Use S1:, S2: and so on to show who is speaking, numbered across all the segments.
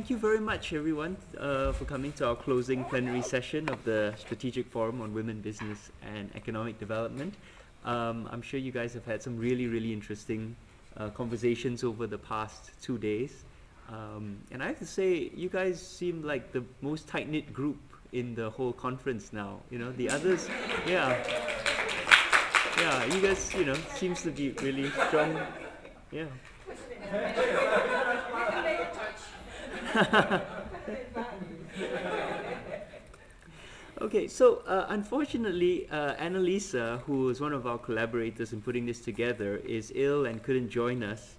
S1: thank you very much, everyone, for coming to our closing plenary session of the Strategic Forum on Women, Business and Economic Development. I'm sure you guys have had some really interesting conversations over the past 2 days. And I have to say, you guys seem like the most tight-knit group in the whole conference now. You know, the others, yeah, you guys, seems to be really strong. Yeah. Okay, so unfortunately, Annalisa, who is one of our collaborators in putting this together, is ill and couldn't join us,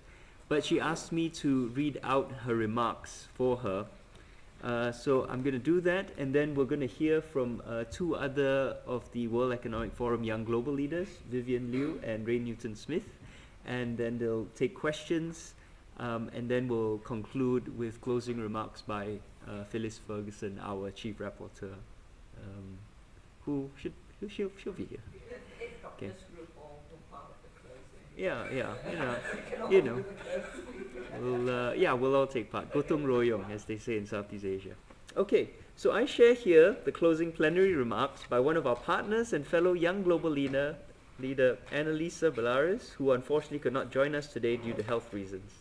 S1: but she asked me to read out her remarks for her. So I'm going to do that, and then we're going to hear from two other of the World Economic Forum Young Global Leaders, Vivian Liu and Ray Newton-Smith, and then they'll take questions, and then we'll conclude with closing remarks by Phyllis Ferguson, our Chief Rapporteur, she'll be here. Okay. We'll all take part. Gotong royong, as they say in Southeast Asia. Okay, so I share here the closing plenary remarks by one of our partners and fellow young global leader Annalisa Bellares, who unfortunately could not join us today due to health reasons.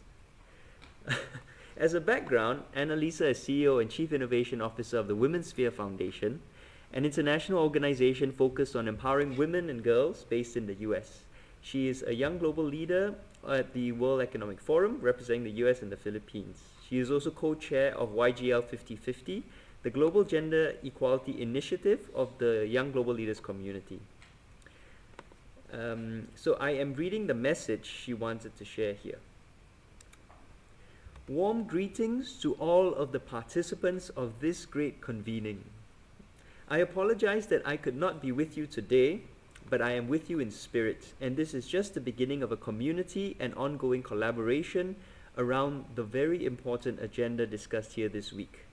S1: As a background, Annalisa is CEO and Chief Innovation Officer of the Women's Sphere Foundation, an international organization focused on empowering women and girls based in the US. She is a young global leader at the World Economic Forum, representing the US and the Philippines. She is also co-chair of YGL 5050, the Global Gender Equality Initiative of the Young Global Leaders community. So I am reading the message she wanted to share here. Warm greetings to all of the participants of this great convening. I apologize that I could not be with you today, but I am with you in spirit, and this is just the beginning of a community and ongoing collaboration around the very important agenda discussed here this week.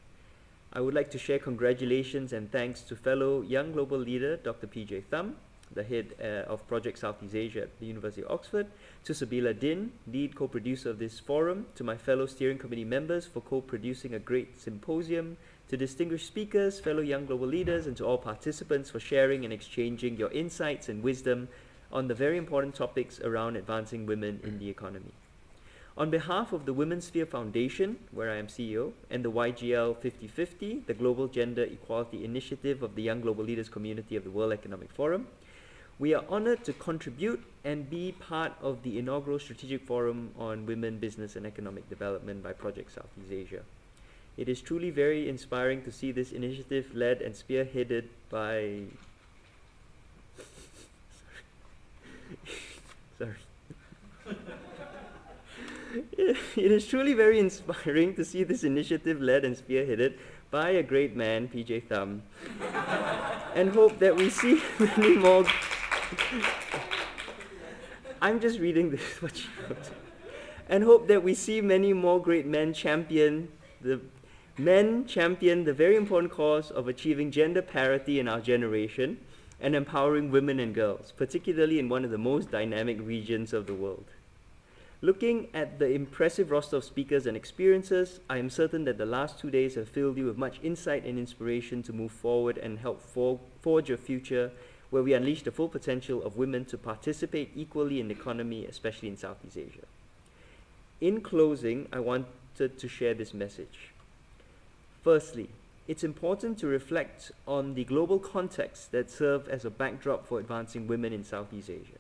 S1: I would like to share congratulations and thanks to fellow young global leader Dr. PJ Thum, the head of Project Southeast Asia at the University of Oxford, to Sabila Din, lead co-producer of this forum, to my fellow steering committee members for co-producing a great symposium, to distinguished speakers, fellow young global leaders, and to all participants for sharing and exchanging your insights and wisdom on the very important topics around advancing women in the economy. On behalf of the Women's Sphere Foundation, where I am CEO, and the YGL 5050, the Global Gender Equality Initiative of the Young Global Leaders community of the World Economic Forum, we are honored to contribute and be part of the inaugural Strategic Forum on Women, Business and Economic Development by Project Southeast Asia. It is truly very inspiring to see this initiative led and spearheaded by... It is truly very inspiring to see this initiative led and spearheaded by a great man, PJ Thum, and hope that we see many more... I'm just reading this, what she wrote. And hope that we see many more great men champion the very important cause of achieving gender parity in our generation and empowering women and girls, particularly in one of the most dynamic regions of the world. Looking at the impressive roster of speakers and experiences, I am certain that the last 2 days have filled you with much insight and inspiration to move forward and help forge a future where we unleash the full potential of women to participate equally in the economy, especially in Southeast Asia. In closing, I wanted to share this message. Firstly, it's important to reflect on the global context that served as a backdrop for advancing women in Southeast Asia.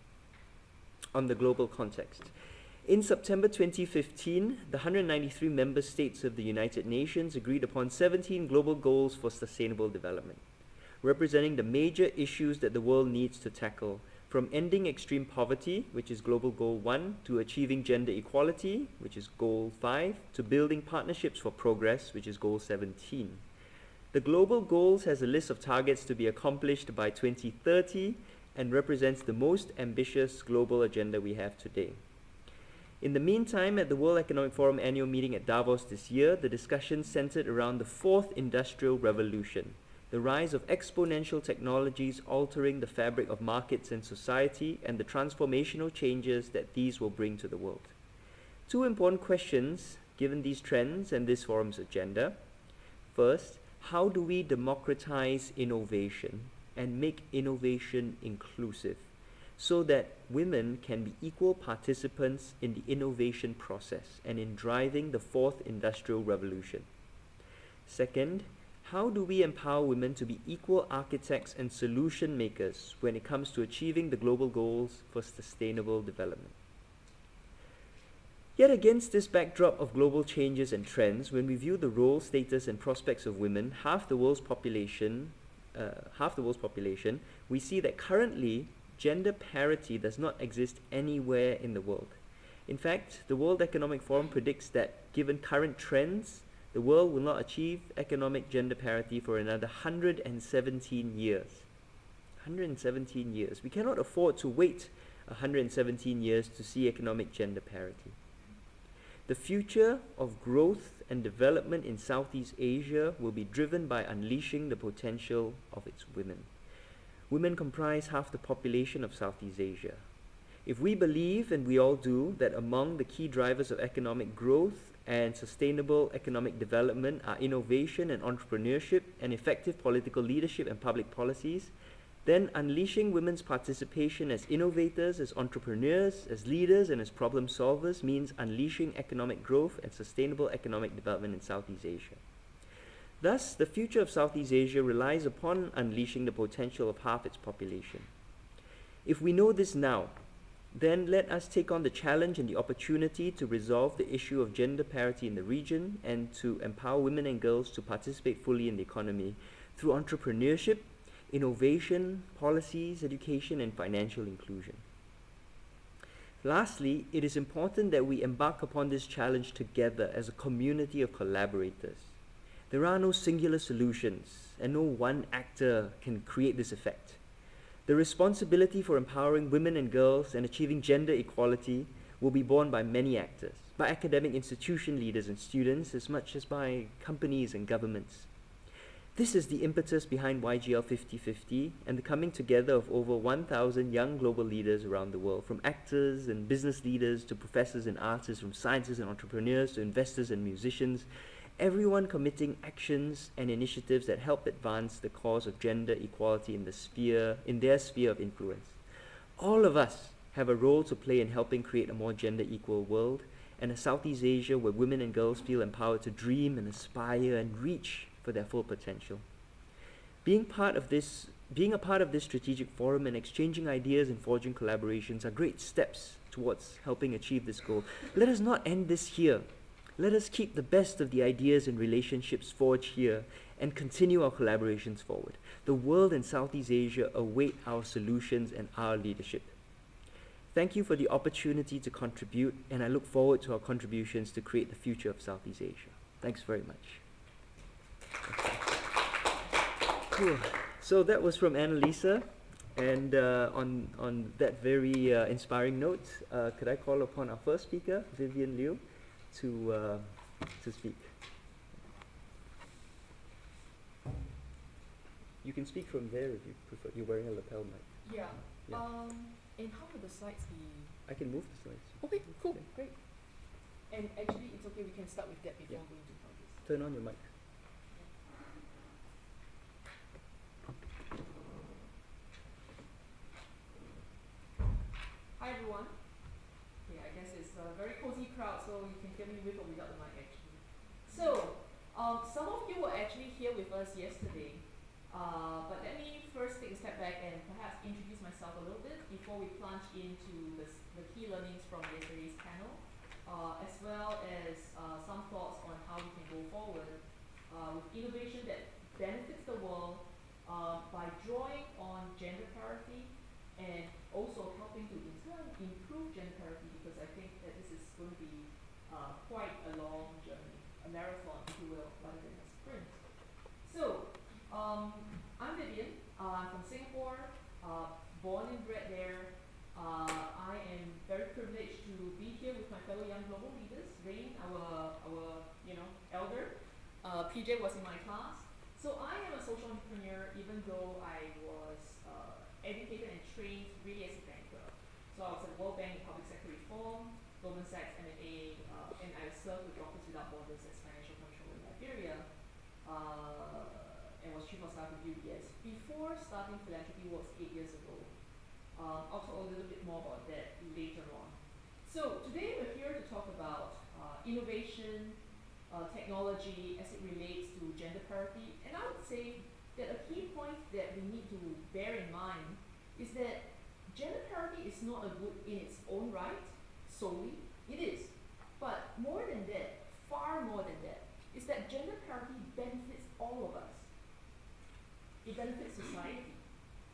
S1: On the global context. In September 2015, the 193 member states of the United Nations agreed upon 17 global goals for sustainable development, representing the major issues that the world needs to tackle, from ending extreme poverty, which is Global Goal 1, to achieving gender equality, which is Goal 5, to building partnerships for progress, which is Goal 17. The Global Goals has a list of targets to be accomplished by 2030 and represents the most ambitious global agenda we have today. In the meantime, at the World Economic Forum annual meeting at Davos this year, the discussion centered around the fourth industrial revolution, the rise of exponential technologies altering the fabric of markets and society, and the transformational changes that these will bring to the world. Two important questions given these trends and this forum's agenda. First, how do we democratize innovation and make innovation inclusive so that women can be equal participants in the innovation process and in driving the fourth industrial revolution? Second, how do we empower women to be equal architects and solution makers when it comes to achieving the global goals for sustainable development? Yet against this backdrop of global changes and trends, when we view the role, status, and prospects of women, half the world's population, we see that currently gender parity does not exist anywhere in the world. In fact, the World Economic Forum predicts that given current trends, the world will not achieve economic gender parity for another 117 years. 117 years. We cannot afford to wait 117 years to see economic gender parity. The future of growth and development in Southeast Asia will be driven by unleashing the potential of its women. Women comprise half the population of Southeast Asia. If we believe, and we all do, that among the key drivers of economic growth and sustainable economic development are innovation and entrepreneurship and effective political leadership and public policies, then unleashing women's participation as innovators, as entrepreneurs, as leaders, and as problem solvers means unleashing economic growth and sustainable economic development in Southeast Asia. Thus, the future of Southeast Asia relies upon unleashing the potential of half its population. If we know this now, then let us take on the challenge and the opportunity to resolve the issue of gender parity in the region and to empower women and girls to participate fully in the economy through entrepreneurship, innovation, policies, education, and financial inclusion. Lastly, it is important that we embark upon this challenge together as a community of collaborators. There are no singular solutions, and no one actor can create this effect. The responsibility for empowering women and girls and achieving gender equality will be borne by many actors, by academic institution leaders and students, as much as by companies and governments. This is the impetus behind YGL 50/50 and the coming together of over 1,000 young global leaders around the world, from actors and business leaders to professors and artists, from scientists and entrepreneurs to investors and musicians, everyone committing actions and initiatives that help advance the cause of gender equality in their sphere of influence. All of us have a role to play in helping create a more gender equal world and a Southeast Asia where women and girls feel empowered to dream and aspire and reach for their full potential. Being a part of this strategic forum and exchanging ideas and forging collaborations are great steps towards helping achieve this goal. Let us not end this here. Let us keep the best of the ideas and relationships forged here and continue our collaborations forward. The world and Southeast Asia await our solutions and our leadership. Thank you for the opportunity to contribute, and I look forward to our contributions to create the future of Southeast Asia. Thanks very much. Cool. So that was from Annalisa, and on that very inspiring note, could I call upon our first speaker, Vivian Liu, to speak. You can speak from there if you prefer. You're wearing a lapel mic.
S2: Yeah.
S1: Yeah.
S2: And how will the slides be?
S1: I can move the slides.
S2: Okay, cool,
S1: Okay.
S2: great. And actually, it's okay. We can start with that before
S1: Yeah.
S2: going to progress.
S1: Turn on your mic.
S2: Hi everyone. Yeah, I guess it's a very cozy crowd, so you can hear me with or without the mic actually. So, some of you were actually here with us yesterday, but let me first take a step back and perhaps introduce myself a little bit before we plunge into the key learnings from yesterday's panel, as well as some thoughts on how we can go forward with innovation that benefits the world by drawing on gender parity and also helping to in turn improve gender parity, because I think that this is going to be quite a long journey, a marathon, if you will, rather than a sprint. So, I'm Vivian. I'm from Singapore, born and bred there. I am very privileged to be here with my fellow young global leaders. Rain, our elder, PJ was in my class. So I am a social entrepreneur, even though I was educated and trained really as a banker. So I was at World Bank in public sector reform, Goldman Sachs M&A, and I served with Doctors Without Borders as financial controller in Liberia, and was chief of staff with UBS before starting philanthropy works 8 years ago. I'll talk a little bit more about that later on. So today we're here to talk about innovation, technology as it relates to gender parity, and I would say that a key point that we need to bear in mind is that gender parity is not a good in its own right, solely. It is. But more than that, far more than that, is that gender parity benefits all of us. It benefits society.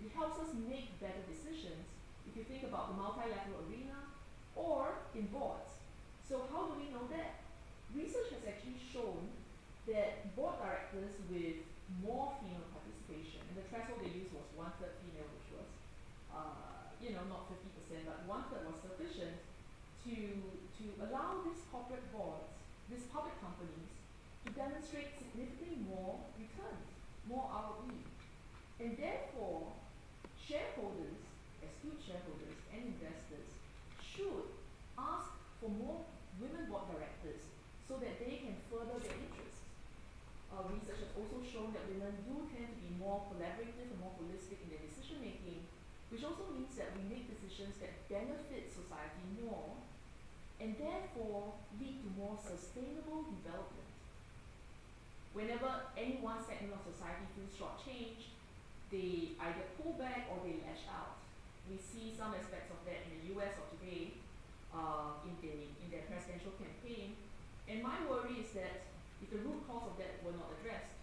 S2: It helps us make better decisions if you think about the multilateral arena or in boards. So how do we know that? Research has actually shown that board directors with more female participation, and the threshold they used was 1/3 female, which was, not 50%, but 1/3 was sufficient to allow these corporate boards, these public companies, to demonstrate significantly more returns, more ROE. And therefore, shareholders, astute shareholders and investors should ask for more women board directors so that they can further their interests. Research has also shown that women do tend to be more collaborative and more holistic in their decision making, which also means that we make decisions that benefit society more and therefore lead to more sustainable development. Whenever any one segment of society feels shortchanged, they either pull back or they lash out. We see some aspects of that in the US of today, in their presidential campaign. And my worry is that if the root cause of that were not addressed,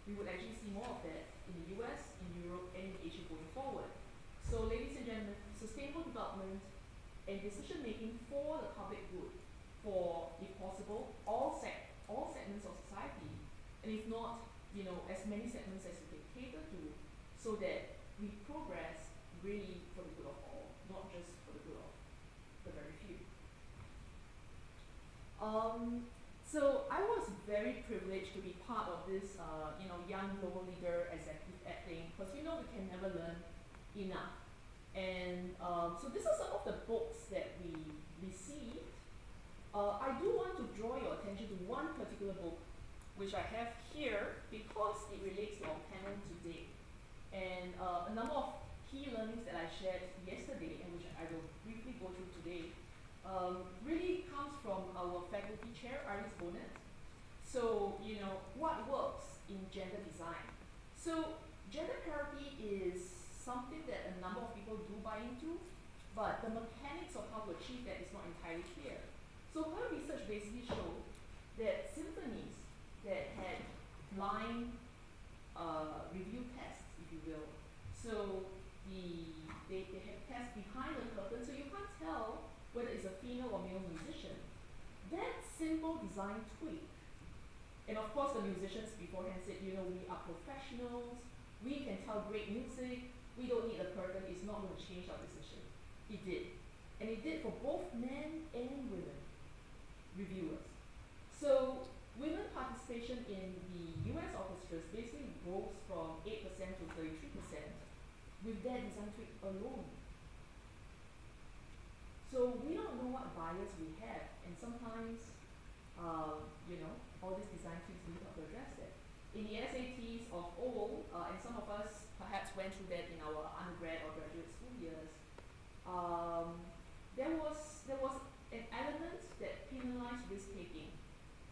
S2: we would actually see more of that in the US, in Europe, and in Asia going forward. So ladies and gentlemen, sustainable development and decision making for the public good, for, if possible, all segments of society, and if not, as many segments as we can cater to, so that we progress really for the good of all, not just for the good of the very few. So I was very privileged to be part of this, young global leader executive ed thing, because we can never learn enough. And so these are some of the books that we received. I do want to draw your attention to one particular book, which I have here because it relates to our panel today. And a number of key learnings that I shared yesterday, and which I will briefly go through today, really comes from our faculty chair, Iris Bonet. So, what works in gender design? So, gender parity is something that a number of people do buy into, but the mechanics of how to achieve that is not entirely clear. So, her research basically showed that symphonies that had blind review tests, if you will. So they have tests behind the curtain, so you can't tell whether it's a female or male musician. That simple design tweak, and of course the musicians beforehand said, we are professionals, we can tell great music, we don't need a curtain, it's not going to change our decision. It did. And it did for both men and women reviewers. So women participation in the US orchestras basically rose from 8% to 33% with that design tweak alone. So we don't know what bias we have, and sometimes, all these design tweaks need to address that. In the SATs of old, and some of us perhaps went through that in our undergrad or graduate school years, there was an element that penalized risk-taking.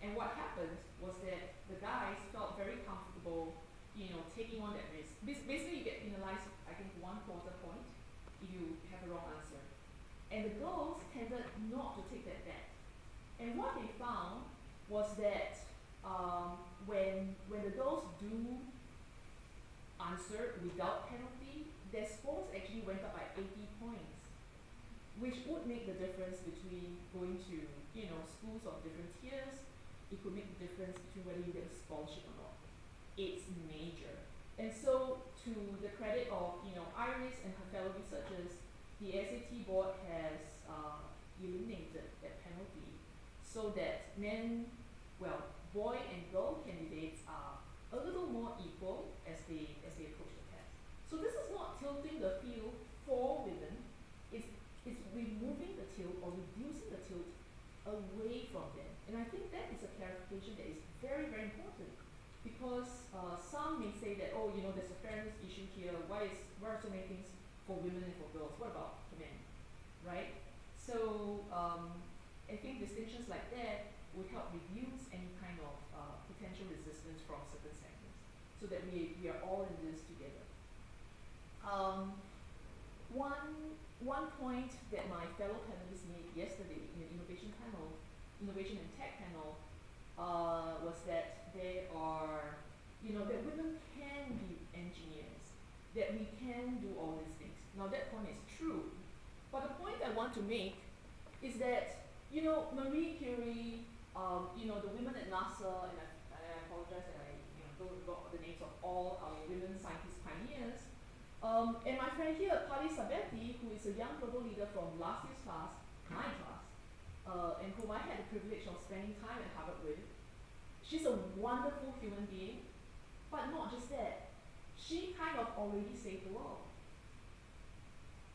S2: And what happened was that the guys felt very comfortable, taking on that risk. Basically, you get penalized, I think, 1/4 point if you have a wrong answer. And the girls tended not to take that bet. And what they found was that when the girls do answer without penalty, their scores actually went up by 80 points, which would make the difference between going to schools of different tiers. It could make the difference between whether you get a scholarship or not. It's major. And so, to the credit of Iris and her fellow researchers, the SAT board has eliminated that penalty so that boy and girl candidates are a little more equal as they approach the test. So this is not tilting the field for women, it's removing the tilt or reducing the tilt away from them. And I think that is a clarification that is very, very important, because some may say that, oh, there's a fairness issue here. Why are so many things for women and for girls? What about the men, right? So I think distinctions like that would help reduce any kind of potential resistance from certain segments, so that we are all in this together. One point that my fellow panelists made yesterday in the innovation and tech panel, was that there are, that women can be engineers, that we can do all these things. Now that point is true, but the point I want to make is that, Marie Curie, the women at NASA, and I apologize that I don't got the names of all our women scientist pioneers, and my friend here, Pali Sabetti, who is a young global leader from last year's class, my class, and whom I had the privilege of spending time at Harvard with. She's a wonderful human being, but not just that. She kind of already saved the world.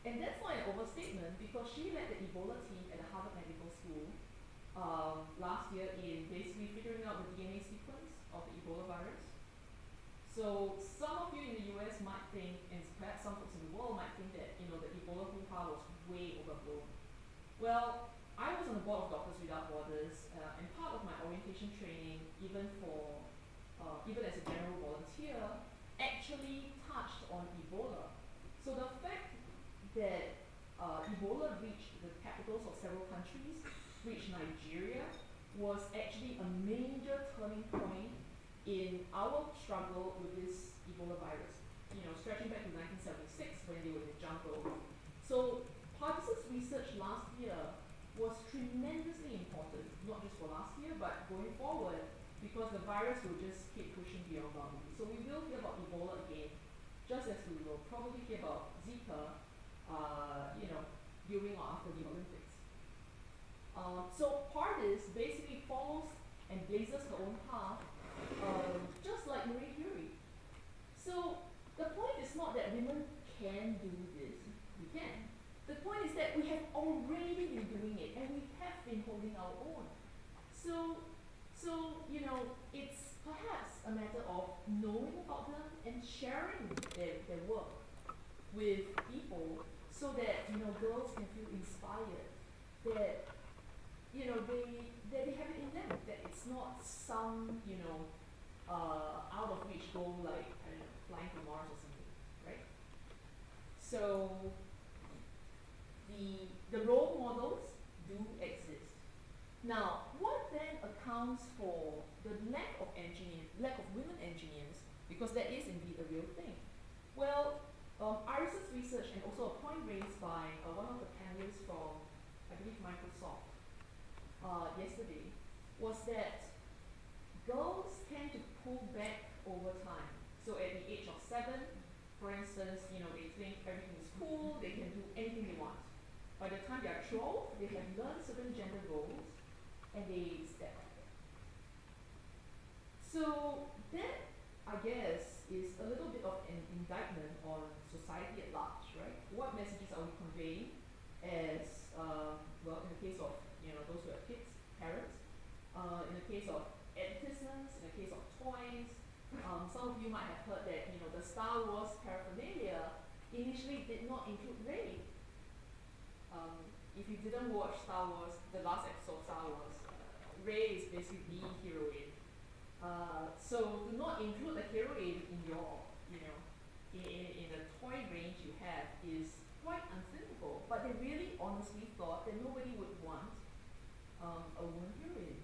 S2: And that's not an overstatement, because she led the Ebola team at the Harvard Medical School last year in basically figuring out the DNA sequence of the Ebola virus. So some of you in the US might think, and perhaps some folks in the world might think that, the Ebola hoo-ha was way overblown. Well, I was on the board of Doctors Without Borders, and part of my orientation training, even as a general volunteer, actually touched on Ebola. So the fact that Ebola reached the capitals of several countries, reached Nigeria, was actually a major turning point in our struggle with this Ebola virus, stretching back to 1976 when they were in the jungle. So Parkinson's research last year was tremendously important, not just for last year, but going forward, because the virus will just keep pushing beyond boundaries. So we will hear about Ebola again, just as we will probably hear about Zika, during or after the Olympics. So Pardis basically follows and blazes her own path, just like Marie Curie. So the point is not that women can do this, we can. The point is that we have already been doing it, and we have been holding our own. So it's perhaps a matter of knowing about them and sharing their work with people, so that girls can feel inspired, that they have it in them, that it's not some out of reach goal, like flying to Mars or something, right? So the role models do exist. Now, what then accounts for the lack of women engineers, because that is indeed a real thing? Well, Iris's research, and also a point raised by one of the panelists from, I believe, Microsoft yesterday, was that girls tend to pull back over time. So at the age of 7, for instance, they think everything is cool, they can do anything they want. By the time they are 12, they have learned certain gender roles, and they step back. So that, I guess, is a little bit of an indictment on society at large, right? What messages are we conveying as, in the case of those who have kids, parents, in the case of advertisements, in the case of toys. Some of you might have heard that the Star Wars paraphernalia initially did not include Rey. If you didn't watch Star Wars, the last episode of Star Wars, Rey is basically the heroine. So to not include the heroine in your, in the toy range you have is quite unthinkable. But they really honestly thought that nobody would want a woman heroine.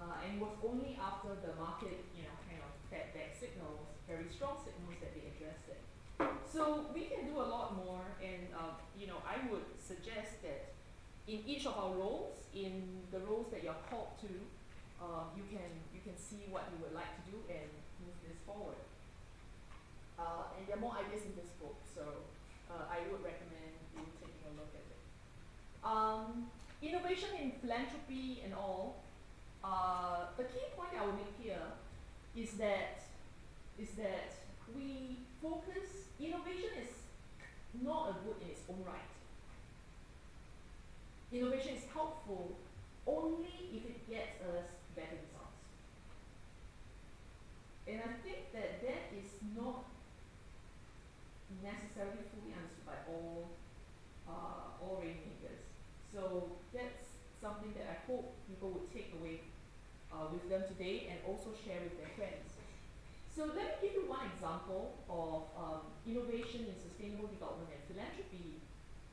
S2: And it was only after the market, kind of fed back signals, very strong signals, that they addressed it. So we can do a lot more, and I would suggest that in each of our roles, in the roles that you're called to, you can see what you would like to do and move this forward. And there are more ideas in this book, so I would recommend you taking a look at it. Innovation in philanthropy and all. The key point I will make here is that we focus. Innovation is not a good in its own right. Innovation is helpful, only if it gets us better results. And I think that that is not necessarily fully understood by all rainmakers. So that's something that I hope people would take away with them today and also share with their friends. So let me give you one example of innovation in sustainable development and philanthropy,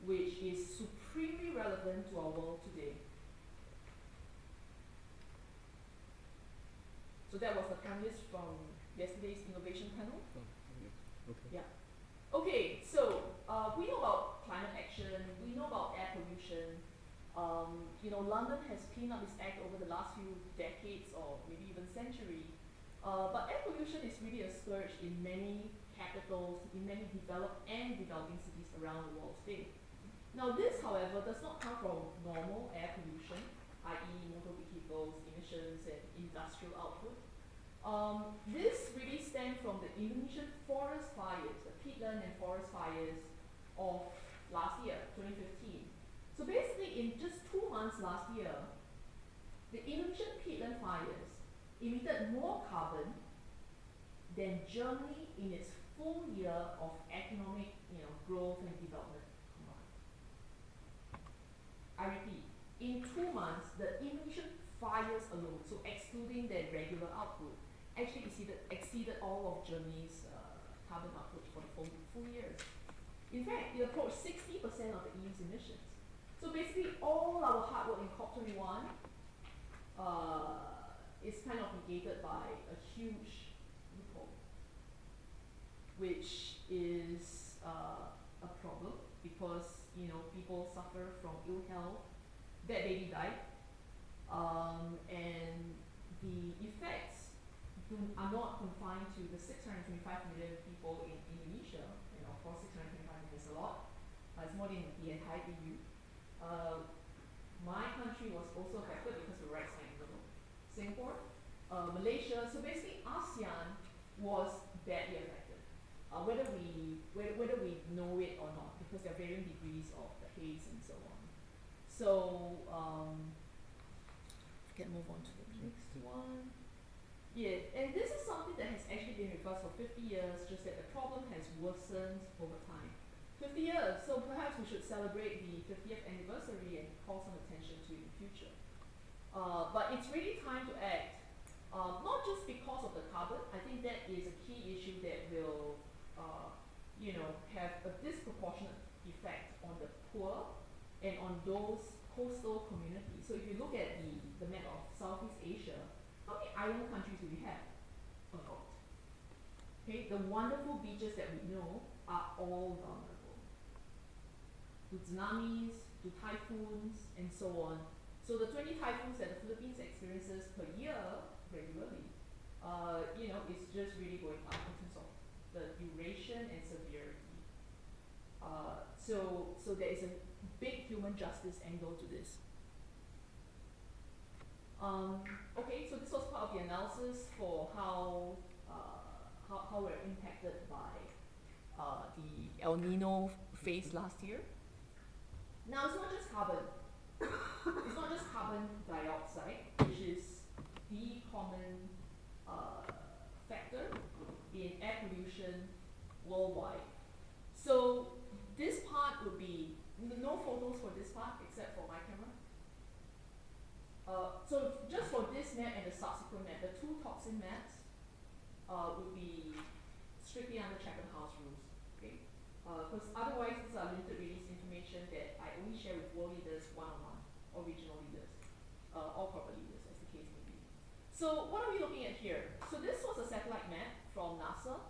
S2: which is supremely relevant to our world today. So that was the panelists from yesterday's innovation panel.
S1: Oh, okay.
S2: Yeah. Okay, so we know about climate action, we know about air pollution. London has cleaned up its act over the last few decades or maybe even century. But air pollution is really a scourge in many capitals, in many developed and developing cities around the world today. Now this, however, does not come from normal air pollution, i.e. motor vehicles, emissions, and industrial output. This really stems from the Indonesian forest fires, the peatland and forest fires of last year, 2015. So basically, in just 2 months last year, the Indonesian peatland fires emitted more carbon than Germany in its full year of economic growth and development combined. I repeat, in 2 months, the Indonesian fires alone, so excluding their regular output, actually exceeded all of Germany's carbon output for the full years. In fact, it approached 60% of the EU's emissions. So basically, all our hard work in COP21 is kind of negated by a huge loophole, which is a problem because people suffer from ill health. That baby died, and the effects are not confined to the 625 million people in Indonesia. Of course, 625 million is a lot. It's more than the entire EU. My country was also affected because we're right smack in the middle. Singapore, Malaysia. So basically, ASEAN was badly affected, whether we know it or not, because there are varying degrees of the haze and so on. So we can move on to the next one. Yeah, and this is something that has actually been with us for 50 years, just that the problem has worsened over time. 50 years, so perhaps we should celebrate the 50th anniversary and call some attention to it in the future. But it's really time to act, not just because of the carbon. I think that is a key issue that will, have a disproportionate effect on the poor and on those coastal communities. So if you look at the map of Southeast Asia, how many island countries do we have? A lot. Okay, the wonderful beaches that we know are all vulnerable to tsunamis, to typhoons, and so on. So the 20 typhoons that the Philippines experiences per year regularly, is just really going up in terms of the duration and severity. So there is a big human justice angle to this. Okay, so this was part of the analysis for how we're impacted by the El Nino phase last year. Now, it's not just carbon. It's not just carbon dioxide, which is the common factor in air pollution worldwide. So this part would be no photos for this part except for my camera. So just for this map and the subsequent map, the 2 toxin maps would be strictly under Chatham House rules, okay? Because otherwise these are limited release information that I only share with world leaders one-on-one or regional leaders, or corporate leaders, as the case may be. So what are we looking at here? So this was a satellite map from NASA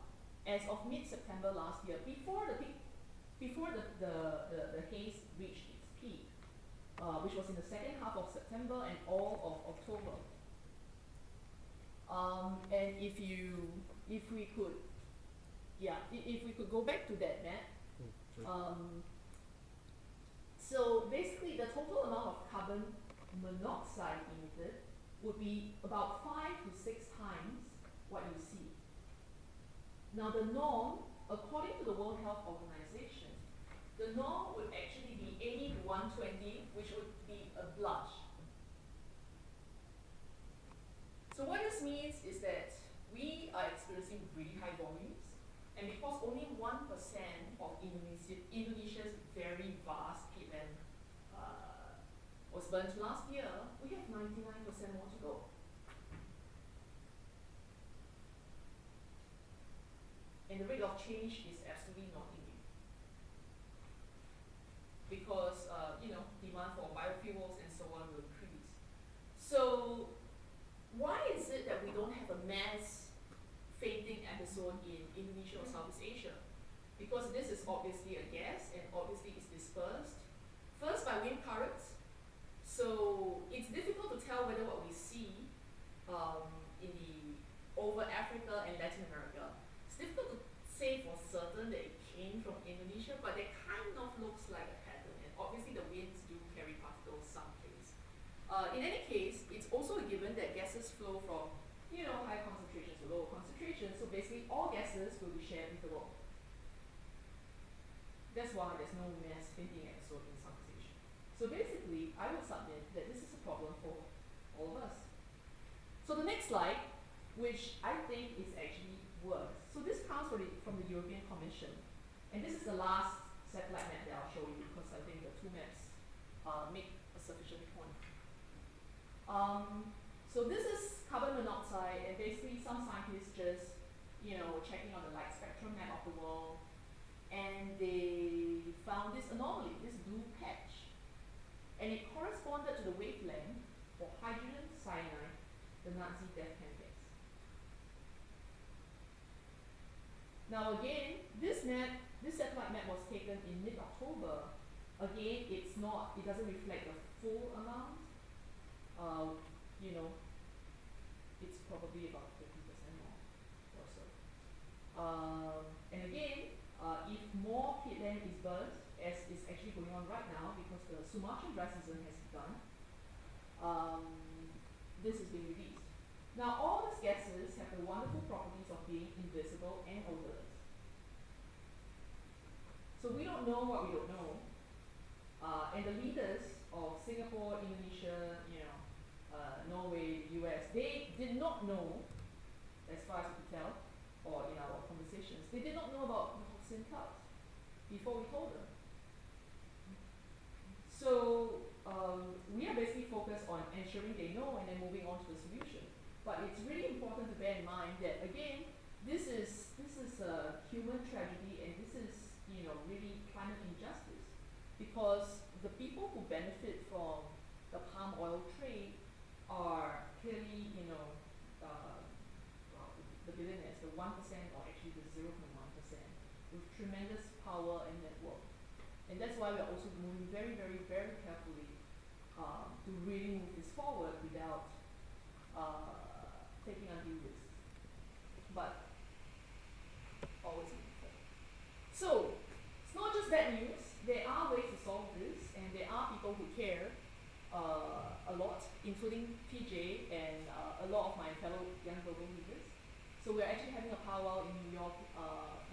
S2: as of mid-September last year, before the haze reached its peak. Which was in the second half of September and all of October. And if we could go back to that map. So basically, the total amount of carbon monoxide emitted would be about 5 to 6 times what you see. Now, the norm, according to the World Health Organization, the norm would actually be 80 to 120, which would be a blush. of Indonesia's very vast peatland was burnt last year, we have 99% more to go. And the rate of change is absolutely not linear. Because, demand for biofuels and so on will increase. So, why is it that we don't have a mass fainting episode in Indonesia or Southeast Asia? Because this is obviously a gas and obviously it's dispersed. First by wind currents. So it's difficult to tell whether what we see over Africa and Latin America, it's difficult to say for certain that it came from Indonesia, but it kind of looks like a pattern. And obviously the winds do carry particles someplace. In any case, it's also a given that gases flow from high concentrations to lower concentrations. So basically all gases will be shared with the world. That's why there's no mass fainting episode in Southeast Asia. So basically, I would submit that this is a problem for all of us. So the next slide, which I think is actually worse. So this comes from the European Commission. And this is the last satellite map that I'll show you because I think the two maps make a sufficient point. So this is carbon monoxide, and basically some scientists just, checking on the light spectrum map of the world, and they found this anomaly, this blue patch. And it corresponded to the wavelength for hydrogen cyanide, the Nazi death camp gas. Now again, this satellite map was taken in mid-October. Again, it doesn't reflect the full amount. It's probably about 50% more or so. And again, if more peatland is burnt, as is actually going on right now because the Sumatran dry season has begun, this is being released. Now, all these gases have the wonderful properties of being invisible and odorless. So we don't know what we don't know. And the leaders of Singapore, Indonesia, Norway, the US, they did not know, as far as we could tell, or in our conversations, they did not know about the toxin clouds before we told them. So we are basically focused on ensuring they know and then moving on to the solution. But it's really important to bear in mind that again, this is a human tragedy, and this is really climate injustice, because the people who benefit from the palm oil trade are clearly the billionaires, the 1% or actually the 0.1%, with tremendous power and network. And that's why we're also moving very, very, very carefully to really move this forward without taking undue risks. But always moving forward. So, it's not just bad news. There are ways to solve this, and there are people who care a lot, including PJ and a lot of my fellow young global leaders. So we're actually having a powwow in New York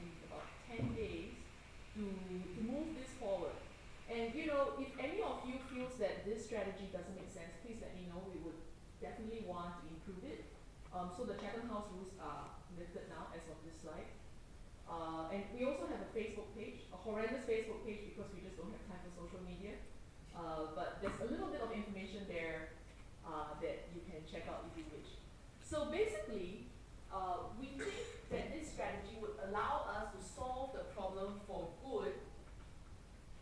S2: in about 10 days to move this forward. And if any of you feels that this strategy doesn't make sense, please let me know. We would definitely want to improve it. So the Chatham House rules are lifted now as of this slide. And we also have a Facebook page, a horrendous Facebook page because we just don't have time for social media. But there's a little bit of information there that you can check out if you wish. So basically, we think that this strategy would allow us to solve the problem for good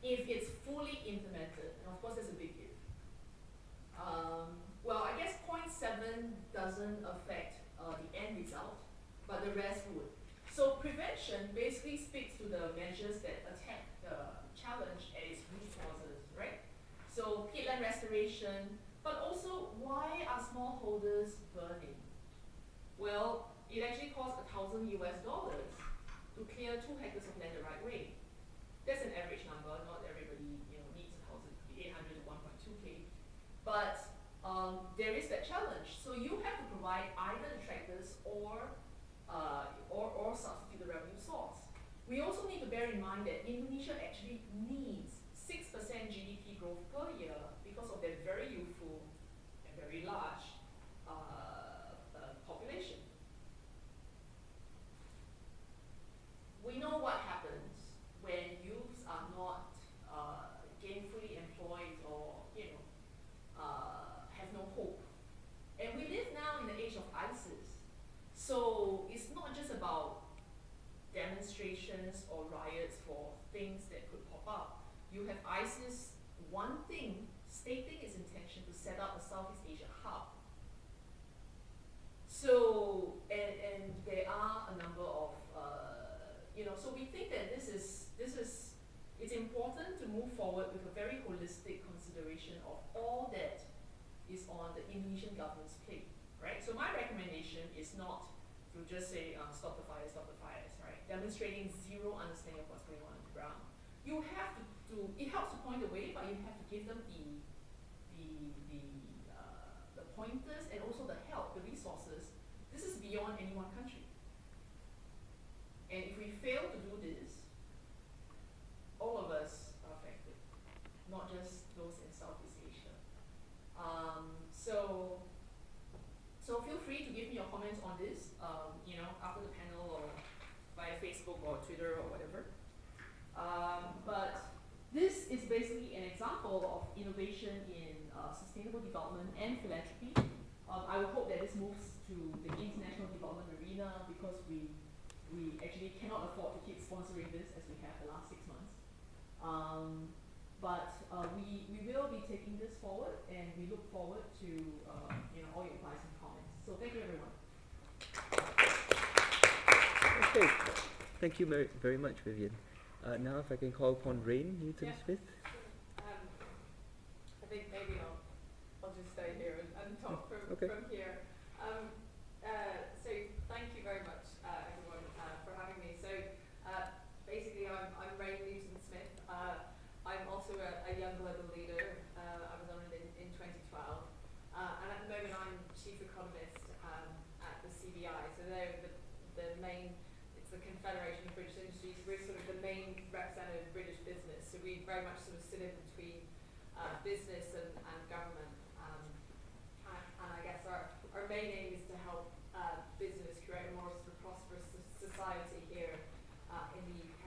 S2: if it's fully implemented. And of course, there's a big if. Well, I guess point 7 doesn't affect the end result, but the rest would. So prevention basically speaks to the measures that attack the challenge at its root causes, right? So peatland restoration, but also why are smallholders burning? Well, it actually costs $1,000 US to clear 2 hectares of land the right way. That's an average number. Not everybody needs 1,000, 800 to 1.2K. But there is that challenge. So you have to provide either the tractors or substitute the revenue source. We also need to bear in mind that Indonesia actually needs 6% GDP growth per year because of their very youthful and very large population. We know what happens things that could pop up. You have ISIS, one thing, stating its intention to set up a Southeast Asia hub. So, and there are a number of, so we think that it's important to move forward with a very holistic consideration of all that is on the Indonesian government's plate, right? So my recommendation is not to just say, stop the fires, right? Demonstrating zero understanding of what's going on the ground. You have to it helps to point the way, but you have to give them the pointers and also the help, the resources. This is beyond any one country. And if we fail to do this, all of us are affected, not just those in Southeast Asia. So feel free to give me your comments on this, after the panel or via Facebook or Twitter or whatever. But this is basically an example of innovation in sustainable development and philanthropy. I would hope that this moves to the international development arena because we actually cannot afford to keep sponsoring this as we have the last 6 months. But we will be taking this forward, and we look forward to all your advice and comments. So thank you, everyone.
S1: Okay, thank you very, very much, Vivian. Now if I can call upon Rain Newton-Smith.
S2: I think maybe I'll just stay here and talk from here. So thank you very much, everyone, for having me. So basically, I'm Rain Newton-Smith. I'm also a young global leader. I was honored in 2012. And at the moment, I'm chief economist at the CBI. So they're the main, it's the Confederation of British Industries. We're sort of the main representative of British business. So we very much sort of sit in between business and government. And I guess our main aim is to help business create a more sort of prosperous society here in the UK.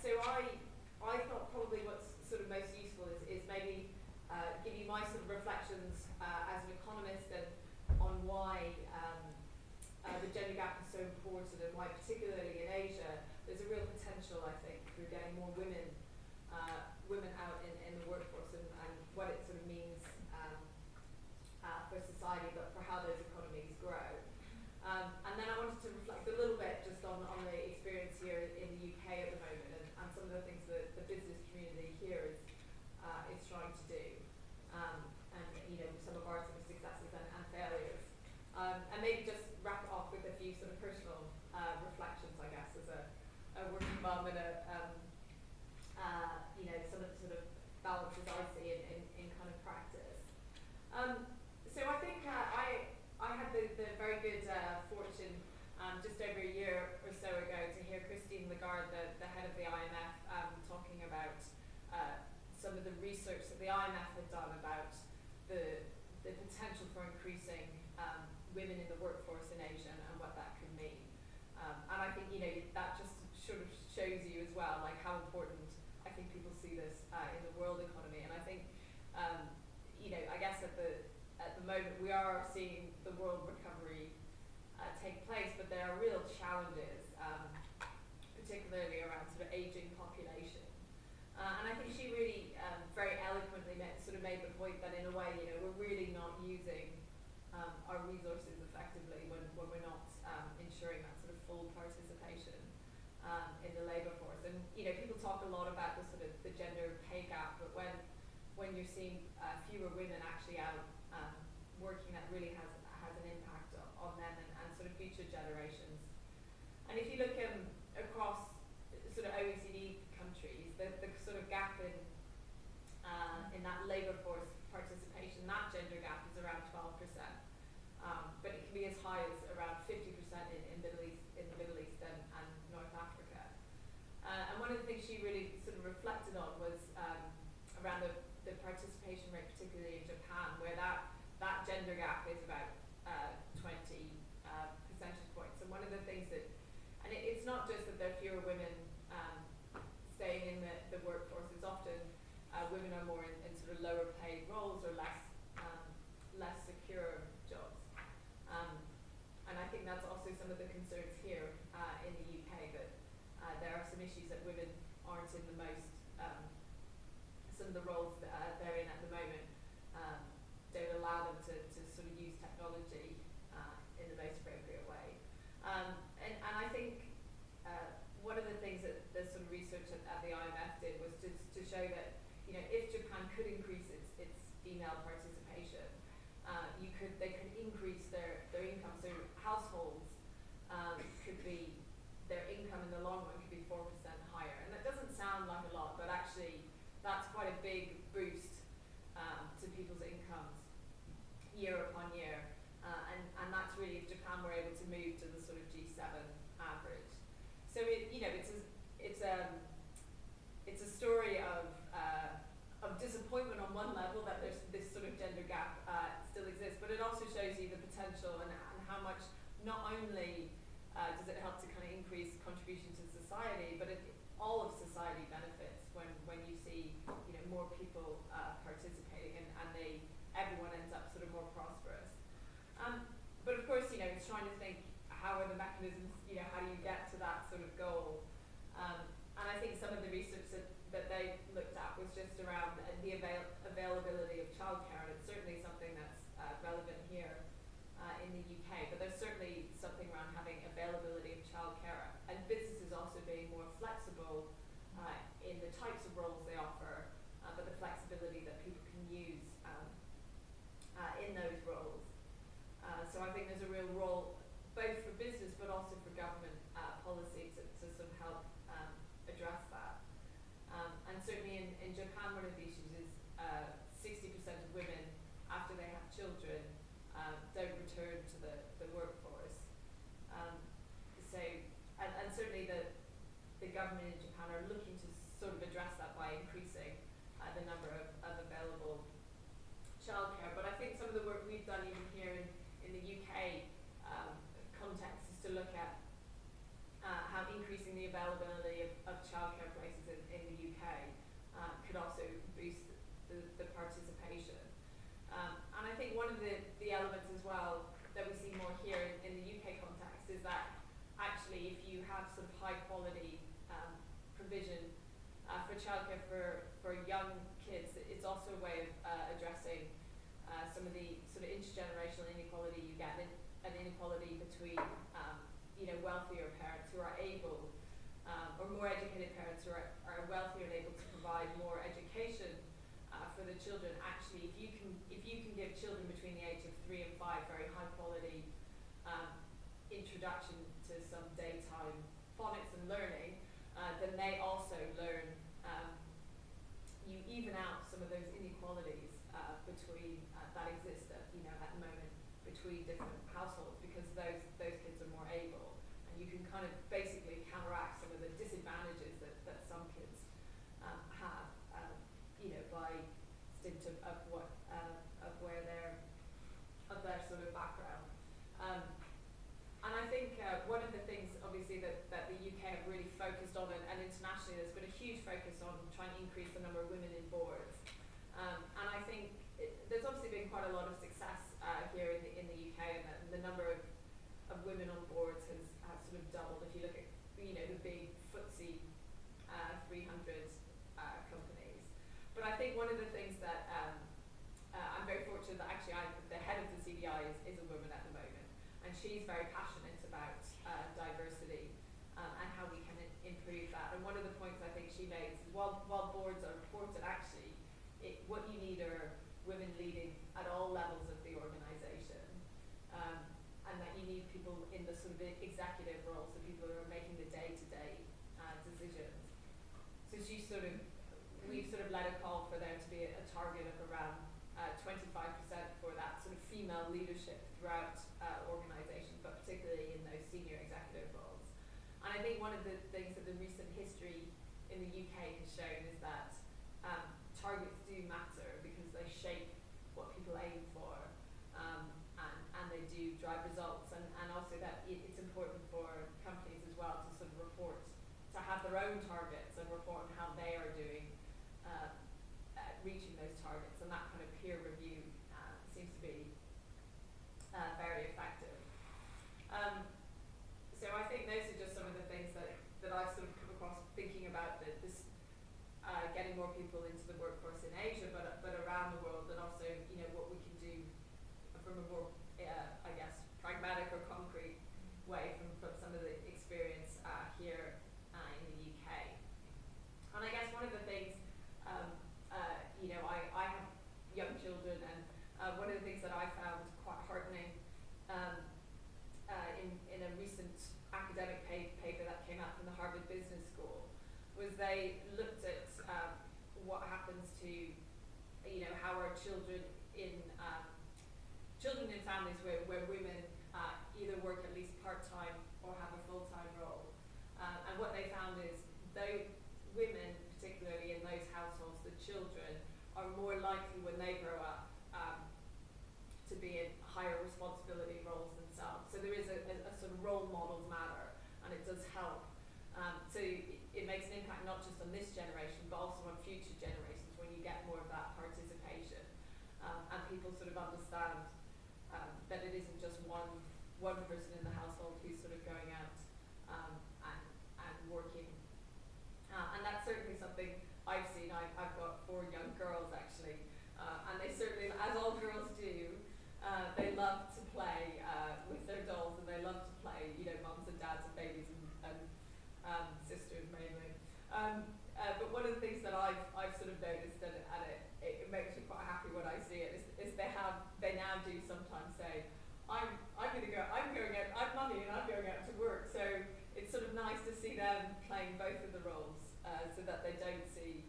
S2: So I thought probably what's sort of most useful is maybe give you my sort of reflections as an economist and on why the gender gap is so important and why particularly in Asia there's a real potential, I think, for getting more women out in the workforce and what it sort of means for society, but for how those economies grow. And then I wanted to reflect a little bit just on the experience here in the UK at the moment and some of the things that the business community here is trying to do, and some of our sort of successes and failures. And maybe just wrap it off with a few sort of personal reflections, I guess, as a working mum and some of the sort of balances I see in kind of practice. So I think I had the very good fortune just over a year or so ago to hear Christine Lagarde, the head of the IMF, talking about some of the research that the IMF had done about the potential for increasing women in the workforce in Asia and what that could mean. And I think that just sort of shows you as well like how important I think people see this in the world economy. And I think I guess at the moment we are seeing the world recovery take place, but there are real challenges, particularly around sort of aging population. And I think she really very eloquently made the point that in a way, we're really not using our resources effectively when we're not ensuring that sort of full participation in the labour force. And people talk a lot about the gender pay gap, but when you're seeing fewer women actually out working, that really has an impact on them and sort of future generations. And if you look across sort of OECD countries, the sort of gap in that labour force participation, that gender gap is around 12%, but it can be as high as around 50% in the Middle East and North Africa. And one of the things she really sort of reflected on was around the participation rate, particularly in Japan, where that gender gap is about 20 percentage points. And one of the things and it's not just that there are fewer women staying in the workforce, it's often women are more in sort of lower paid roles or less secure jobs. And I think that's also some of the concerns here in the UK, that there are some issues aren't in the most, some of the roles that they're in at the moment don't allow them to sort of use technology in the most appropriate way. And I think one of the things that the sort of research at the IMF did was to show that, you know, if Japan could increase its female participation, they could increase their income. So households could be, their income in the long run could be 4% higher. And that doesn't sound like a lot, but actually that's quite a big boost to people's incomes year upon year. And that's really if Japan were able to move to the sort of G7 average. So it's a story of disappointment on one level that there's this sort of gender gap still exists, but it also shows you the potential and how much not only does it help to kind of increase contribution to society, but all of society benefits when you see, you know, more people participating and everyone ends up sort of more prosperous. But of course, you know, it's trying to think, how are the mechanisms, you know, how do you get to that sort of goal? And I think some of the research that they looked at was just around the availability of childcare, and it's certainly something that's relevant here in the UK, but there's certainly something around having availability of childcare and businesses also being more flexible in the types of roles they offer, but the flexibility that people can use in those roles. So I think there's a real role both for business but also for government policy to sort of help address that. And certainly in Japan, one of the issues is 60% of women, after they have children, don't return to the workforce. And certainly the government in Japan are looking to sort of address that by increasing the number of available childcare. But I think some of the work we've done even here in the UK context is to look at how increasing the availability of childcare places in the UK could also boost the participation. And I think one of the elements as well that we see more here in the UK context is that actually if you have sort of high quality provision for childcare for young kids, it's also a way of addressing some of the sort of intergenerational inequality you get, an inequality between wealthier parents who are able, or more educated parents who are wealthier and able to provide more education for the children. Actually, if you can give children between the age of 3 and 5 very high quality introduction to some daytime phonics and learning, then they also learn. You even out some of those inequalities between that exist at the moment between different households, because those kids are more able, and you can kind of basically counteract some of the disadvantages that some kids have, by stint of their sort of background. And I think one of the things, obviously, that the UK have really focused on, and internationally there's been a huge focus on trying to increase the number of women in boards. And I think there's obviously been quite a lot of success here in the UK, and the number of women on boards has sort of doubled. If you look at the big FTSE 300 companies. But I think one of the things that I'm very fortunate that actually the head of the CDI is a woman at the moment, and she's very passionate about diversity and how we can improve that. And one of the points I think she makes is while boards are important, actually what you need are women leading at all levels of the organisation, and that you need people in the sort of executive roles, the people who are making the day-to-day decisions. So we've sort of led a call for there to be a target of around 25% for that sort of female leadership throughout organisations, but particularly in those senior executive roles. And I think one of the things that the recent history in the UK has shown is that targets do matter, because they shape what people aim for, and they do drive results, and also that it's important for companies as well to sort of report, to have their own targets and report on how they are doing reaching those targets, and that kind of peer review seems to be very effective. So I think those are just some of the things that I've sort of come across thinking about the they looked at what happens to, how are children in families where women either work at least part-time or have a full-time role. And what they found is though women, particularly in those households, the children, are more likely when they grow up to be in higher responsibility roles themselves. So there is a sort of role models matter, and it does help. So it makes an impact not just on this generation, but also on future generations when you get more of that participation. And people sort of understand that it isn't just one person in the household who's sort of going out and working. And that's certainly something I've seen. I've got 4 young girls actually, and they certainly, as all girls do, they love to play with their dolls, and they love to play, mums and dads and babies and sisters mainly. But one of the things that I've sort of noticed, and it makes me quite happy when I see it, is they now do sometimes say, I'm going out, I'm mummy and I'm going out to work. So it's sort of nice to see them playing both of the roles, so that they don't see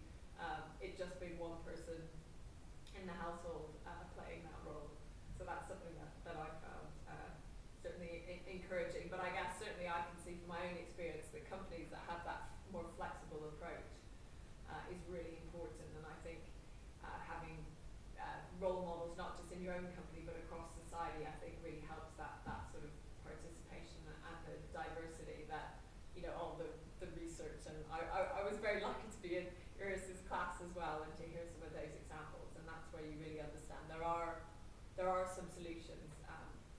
S2: it just being one person in the household playing that role. So that's something that I found certainly encouraging. But I guess certainly I can see from my own experience that companies that have that more flexible approach is really important. And I think having role models not just in your own company but across society, I think really helps that sort of participation and the diversity that, all the research. And I was very lucky to be in Iris's class as well and to hear some of those examples, and that's where you really understand there are some solutions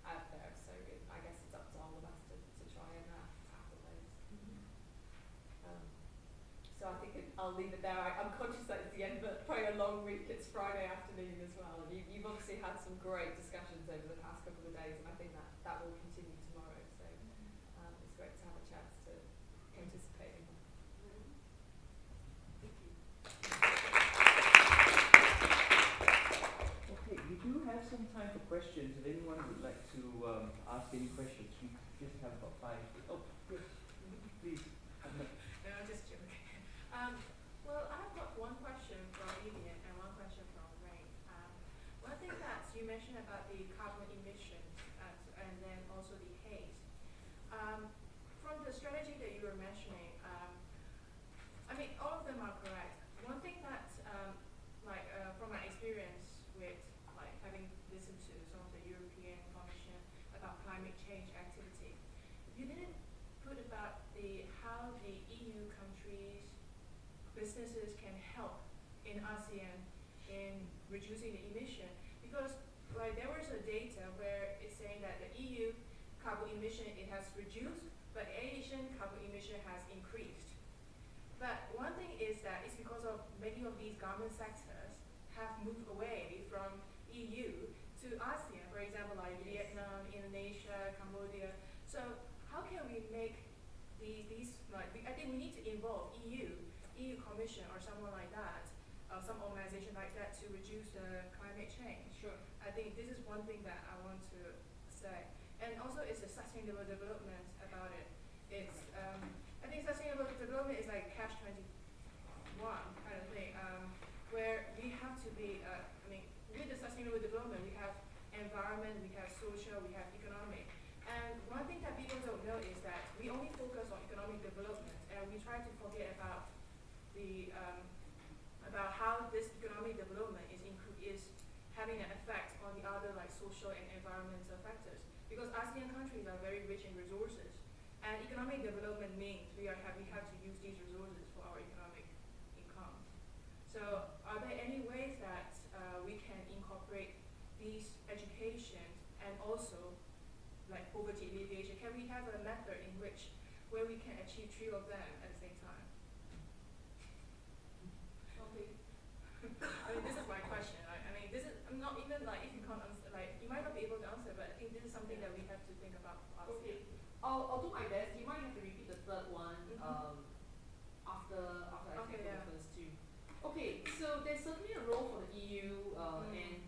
S2: out there. So I guess it's up to all of us to try and tackle those. So I think I'll leave it there. I'm conscious that it's the end of probably a long week. It's Friday afternoon as well, and you've obviously had some great discussions over the past couple of days, and I think that will continue tomorrow. So it's great to have a chance to participate in them. Thank you.
S1: Okay, we do have some time for questions. If anyone would like to ask any questions, we just have about 5. Oh, yes, please.
S2: No, just joking.
S3: Well, I've got one question from Vivian and one question from Rain. One thing that you mentioned about the carbon emissions and then also the haze. From the strategy that you were mentioning, all of them are correct. One thing that, from my experience with having listened to some of the European Commission about climate change activity, you didn't put about how the EU countries, businesses can help in ASEAN in reducing the emission, because there was a data where it's saying that the EU carbon emission, it has reduced, but Asian carbon emission has increased. But one thing is that it's because of many of these garment sectors have moved away from EU to ASEAN, for example, like Vietnam, Indonesia, Cambodia. So how can we make these I think we need to involve EU Commission or someone like that, some organization like that, to reduce the climate change.
S2: Sure.
S3: I think this is one thing that I want to say. And also it's a sustainable development about it. It's I think sustainable development is like catch-22 kind of thing, where we have to be, with the sustainable development, we have environment, we have social, we have economic. And one thing that people don't know is that we only focus on economic development, and we try to forget about about how this economic development is having an effect on the other social and environmental factors. Because ASEAN countries are very rich in resources, and economic development means we have to use these resources for our economic income. So are there any ways that we can incorporate these education and also poverty alleviation? Can we have a method in which where we can achieve 3 of them at the same time?
S2: Okay.
S3: This is my question. This is not even if you can't answer, you might not be able to answer, but I think this is something that we have to think about for us.
S2: Okay. I'll do my best. You might have to repeat the third one after I take the first 2. Okay, so there's certainly a role for the EU and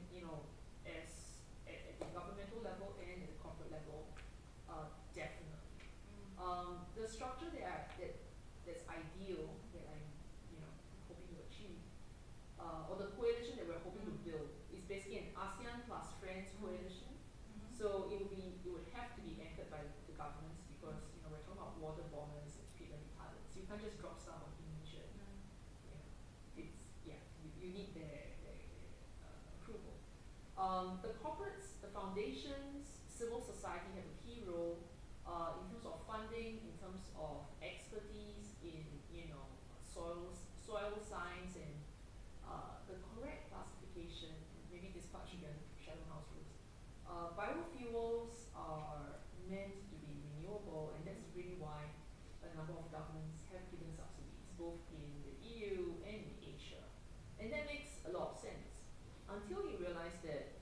S2: as at the governmental level and at the corporate level, definitely. The structure that's ideal that I'm or the coalition that we're hoping to build is basically an ASEAN plus friends coalition. So it would have to be anchored by the governments because we're talking about water bombers and peat retardants. You can't just drop stuff on Indonesia. You need their approval. The corporates, the foundations, civil society have a key role in terms of funding, in terms of expertise in soil science and the correct classification. Maybe this part should be on Shalom House rules. Biofuels are meant to be renewable, and that's really why a number of governments have given subsidies, both in the EU and in Asia. And that makes a lot of sense until you realize that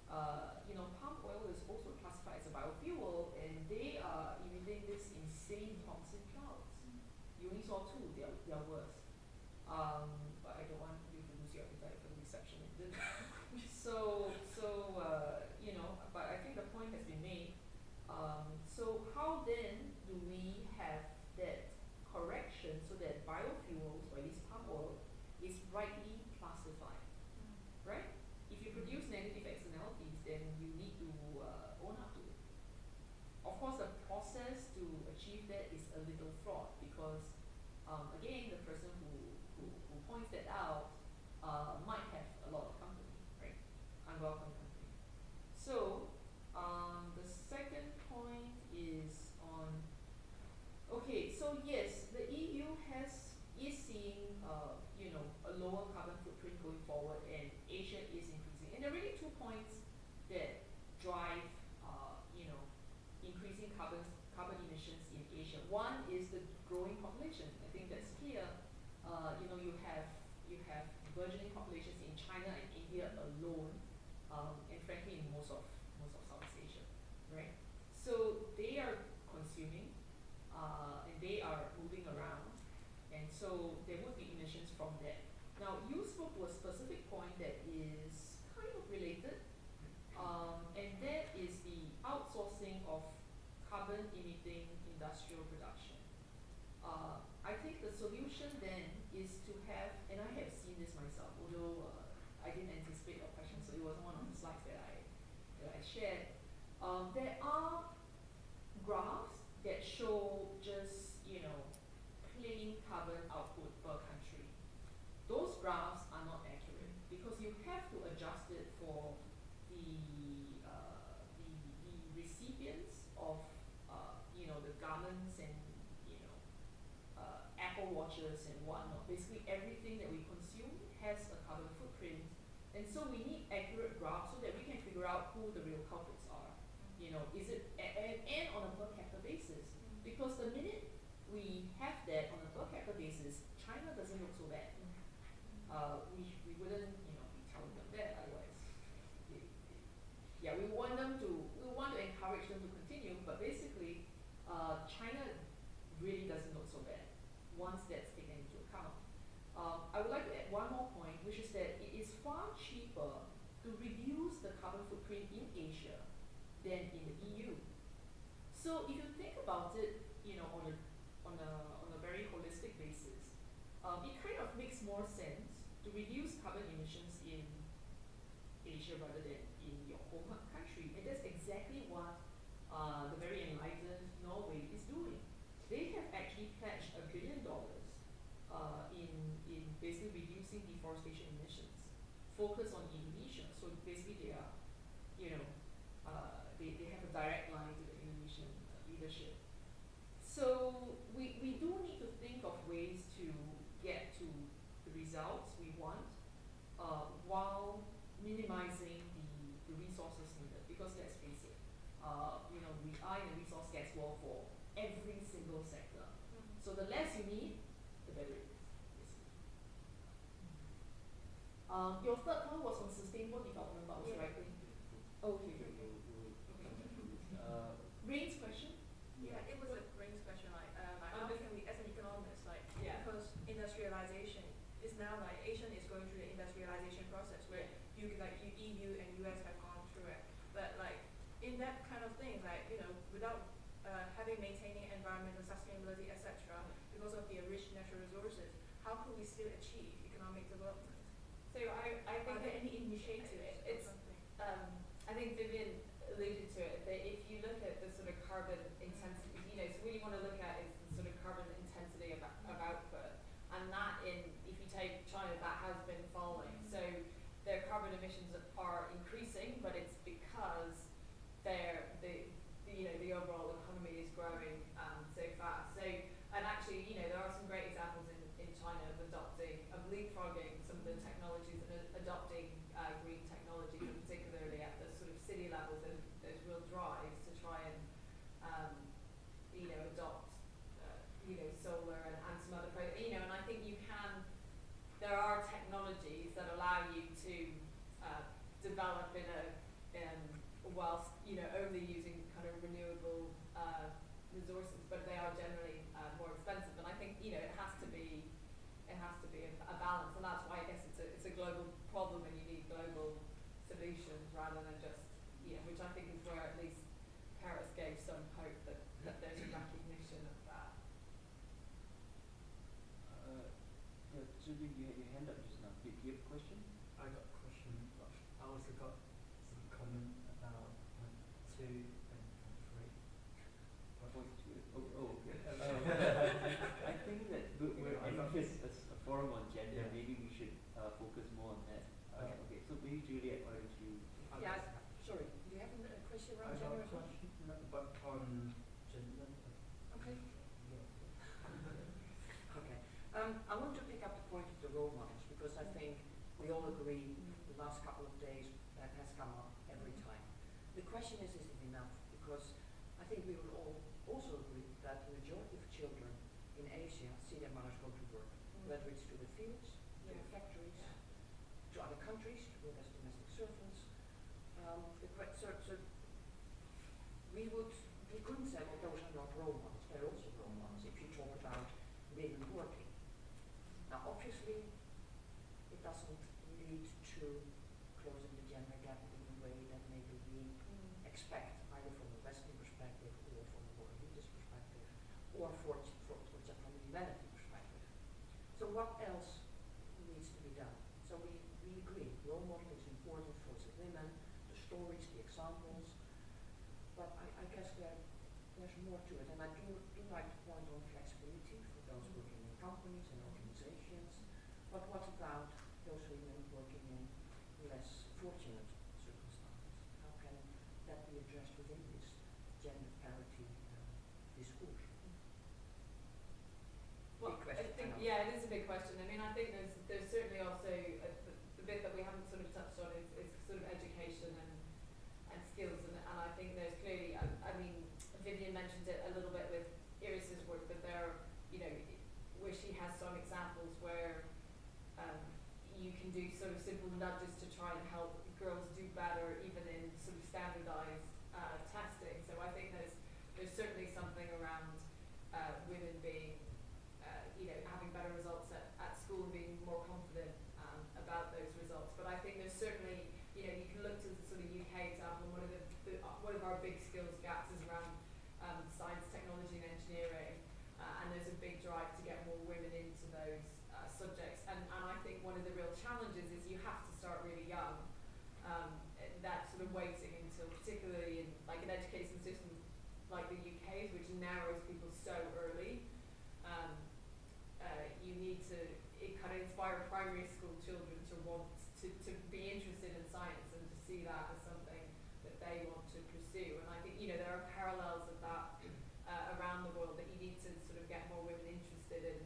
S2: palm oil is also classified as a biofuel, and they are emitting this insane toxic clouds. You only saw two; they are worse. But I don't want you to lose your appetite for the reception. But I think the point has been made. So how then do we have that correction so that biofuels, or at least palm oil, is rightly classified, right? If you produce negative externalities, then you need to own up to it. Of course, the process to achieve that is a little fraught because, again, the person who points that out might have a lot of company, right? Unwelcome company. So the second point is on. Okay, so yes, the EU is seeing a lower carbon footprint going forward, and Asia is increasing. And there are really 2 points that drive increasing carbon emissions in Asia. One is the growing population. I think that's clear. You have burgeoning populations in China and India alone, and frankly in most of Southeast Asia, right? So they are consuming, and they are moving around, and so there would be emissions from that. Now, you spoke to a specific point that is kind of related, and that is the outsourcing of carbon-emitting industrial production. I think the solution then is to have, and I have seen this myself, although I didn't anticipate your question, so it wasn't one of the slides that I shared. There are graphs that show just plain carbon output per country. Those graphs are not accurate because you have to adjust it for the recipients of the garments and Apple watches and whatnot. Basically everything that we consume has a carbon footprint, and so we need accurate graphs so that we can figure out who the real culprits are. Is it and on a per capita basis, because the minute we have that on a per capita basis, China doesn't look so bad. We wouldn't be telling them that otherwise. We want to encourage them to continue, but basically China really doesn't look so bad once that's taken into account. I would like to add one more point, which is that it is far cheaper to reduce the carbon footprint in Asia than in the EU. So if you think about it, on a very holistic basis, it kind of makes more sense to reduce carbon emissions in Asia rather than in your home country, and that's exactly what the very enlightened Norway is doing. They have actually pledged $1 billion in basically reducing deforestation emissions, focus on Indonesia. So basically they are, they have a direct line to the Indonesian leadership. So we do need to think of ways to get to the results we want while minimizing the resources needed, because let's face it, we are in a resource scarce world for every single sector. So the less you need, the better it is. Your third one was on sustainable development, but I was writing. Okay. Rain's question?
S3: Yeah, it was a Rain's question. How can we, as an economist, because industrialization is now Asian is going through the industrialization process where EU and US have gone through it, but in that kind of thing, without having maintaining environmental sustainability, etc., because of the rich natural resources, how could we still achieve economic development?
S2: So I
S3: Are
S2: think
S3: there
S2: that
S3: any initiatives
S2: it's
S3: or something?
S2: I think Vivian alluded to it, that if you look at the sort of carbon intensity, so what you want to look at is the sort of carbon intensity of output, and that if you take China, that has been falling. So their carbon emissions are increasing, but it's because the overall economy is growing so fast. So, and actually, there are some great examples in China of leapfrogging some of the technologies and adopting green technologies, and particularly at the sort of city level, there's real drives to try and adopt solar and some other and I think there are technologies that allow you to develop whilst only using kind of renewable resources, but they are generally more expensive. And I think it has to be a balance, and that's why I guess it's a global problem, and you need global solutions rather than just which I think is where at least Paris gave some hope that there's a recognition of that.
S1: Julie, you had your hand up just now. Did you have a question?
S4: I got a question, but I also got some comment about point 2 and point 3.
S1: Point 2. Okay. I think that we're in a forum on gender.
S4: Yeah.
S1: Maybe we should focus more on that. Okay. So maybe Juliet, why don't you?
S5: Yeah, sorry. Do you have a question
S4: I
S5: around
S4: got
S5: gender?
S4: a question, but on gender.
S5: Okay. Okay. I want to pick up the point of the role models, because I think we all agree the last couple of days that has come up every time. The question is it enough? Because I think we will all also agree that the majority of children in Asia see their mothers go to work, whether it's to the fields, to the factories, to other countries, to work as domestic servants. So we couldn't say, well, those are not role models. They're also role models if you talk about women working. Now, obviously, it doesn't lead to closing the gender gap in a way that maybe we expect, either from a Western perspective or from a more elitist perspective, or from a humanity perspective. So what else needs to be done? So we agree, role model is important for women, the stories, the examples, but I guess there's more to it, and I do like to point on flexibility for those working in companies and organizations, but what about those women working in less fortunate circumstances? How can that be addressed within this gender parity discourse?
S2: Well,
S5: Big question,
S2: it is a big question. I mean, I think there's certainly also the bit that we haven't sort of touched on is sort of education and skills, and I think there's clearly, I mean, Vivian mentioned it a little bit with Iris's work, but there, where she has some examples where you can do sort of simple nudges to try and help girls do better, even in sort of standardized testing. So I think there's certainly something around women being, having better results at school and being more confident about those results. But I think there's certainly, you can look to the sort of UK example, and one of our big skills gaps is around science, technology and engineering, and there's a big drive to get more women into those subjects, and I think one of the real challenges is you have to start really young. That sort of waiting until, particularly in like an education system like the UK's, which narrows people so early, you need to kind of inspire primary school children to want to be interested in science and to see that as something that they want to pursue. And I think there are parallels of that around the world, that you need to sort of get more women interested in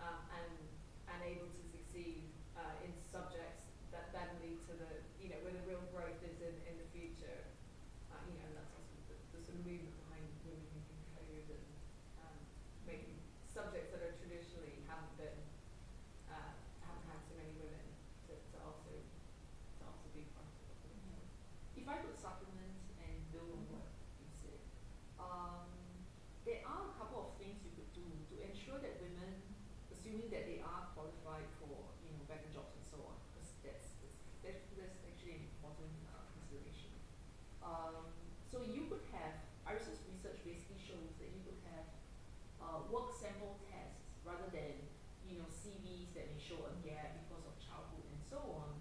S2: and able to succeed in subjects that then lead to where the real growth is in the future. And that's also the sort of movement behind women who can code and making subjects that are traditionally haven't had so many women to also be part of it. If I could supplement and build on what you said, there are a couple of things you could do to ensure that women, assuming that they are qualified for better jobs and so on, because that's actually an important consideration. So you could have, Iris's research basically shows that you could have work sample tests rather than CVs that may show a gap because of childhood and so so on.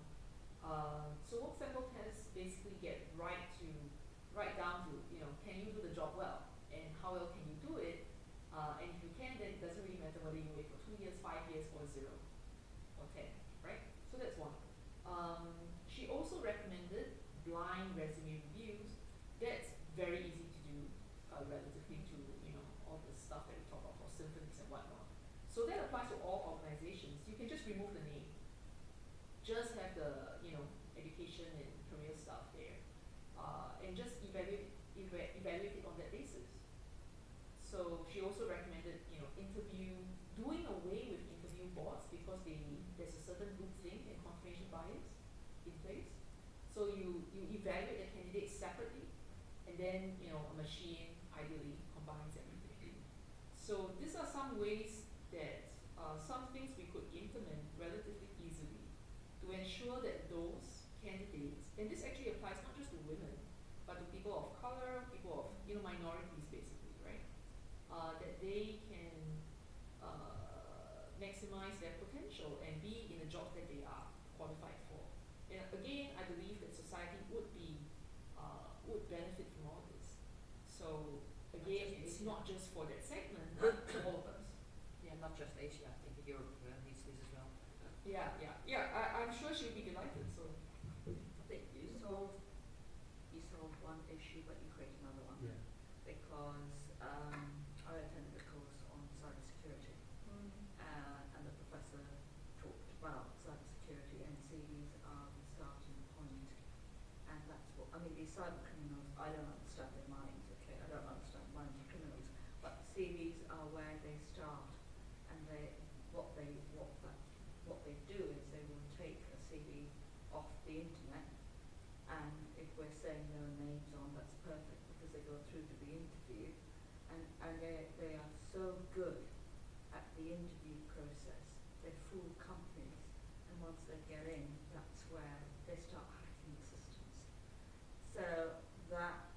S2: So work sample tests basically get right down to, can you do the job well, and how well can you do it? And if you can, then it doesn't really matter whether you wait for 2 years, 5 years, or 0, or 10, right? So that's one. She also recommended blind resume reviews. That's very easy to do, relatively to, all the stuff that we talk about for symphonies and whatnot. So that applies to all organizations. You can just remove the name. Just have the, education and career stuff there. And just evaluate it on that basis. So she also recommended, doing away with interview boards because there's a certain groupthink and confirmation bias in place. So you evaluate the candidates separately, and then, a machine ideally combines everything. So these are some ways that, some things we could implement relatively easily to ensure that those candidates, and this actually applies not just to women, but to people of color, people of, minorities basically, right? That they can maximize their potential and be in the jobs that they are qualified for. And again, I believe that society would benefit from all this. So again, it's not just for that segment, but for all of us.
S5: Yeah, not just Asia, I think Europe needs this as well.
S2: Yeah. I'm sure she'll be delighted. So
S5: I think you solved one issue, but you create another one.
S4: Yeah.
S5: Because I attended a course on cybersecurity, and the professor talked about cybersecurity, and CVs are the starting point. And that's what, these cyber criminals, I don't understand their minds, okay? I don't understand the minds of criminals, but CVs are where they start, and what they do is they will take a CV off the internet, and if we're saying there are names on, that's perfect because they go through to the interview, and they are so good at the interview process, they fool companies, and once they get in, that's where they start hacking the systems. So that,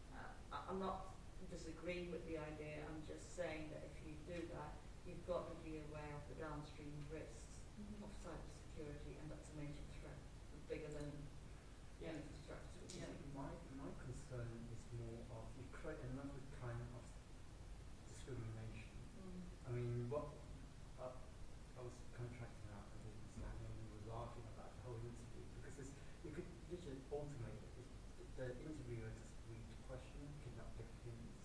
S5: I'm not disagreeing with the idea, I'm just saying that if you do that, you've got to be aware of the downstream risks of cybersecurity, and that's a major threat, bigger than infrastructure.
S2: Yeah.
S4: My concern is more of you create another kind of discrimination. I mean, what I was contracting out and things like that, and we were laughing about the whole interview because you could literally automate it. The interviewer just read the question, cannot get hints.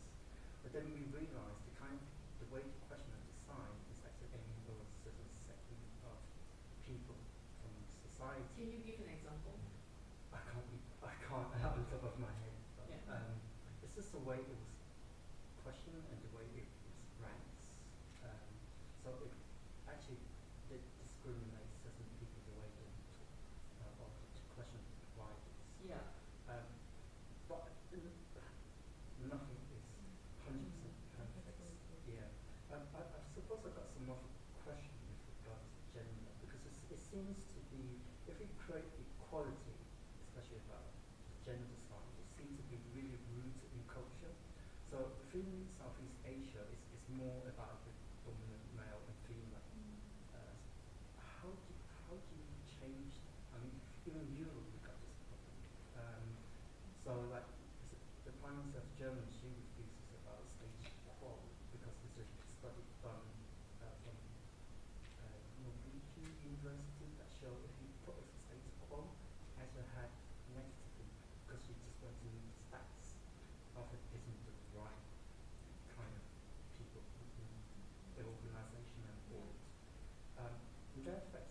S4: But then we realised the way the questioner decides is actually aiming for a certain segment of people from society.
S2: can you give an example?
S4: I can't out on top of my head. But,
S2: Yeah.
S4: it's just the way it was questioned and the way it was ranked. So it actually discriminates certain people the way they talk or to question providers.
S2: Yeah.
S4: But nothing is 100% perfect. Yeah. I suppose I've got some more question with regards to gender because it seems to be, if we create equality, especially about the gender side, it seems to be really rooted in culture. So within Southeast Asia, it's more about the dominant male and female. How do you change that? I mean, even in Europe we've got this problem. So like the Prime Minister of Germany, she refuses about stage 4 because there's a study done from Norwegian University that show if you put it for stage 4, it actually had negative impact because you just want to meet the stats of it isn't the right kind of people within the organisation and board. In that effect,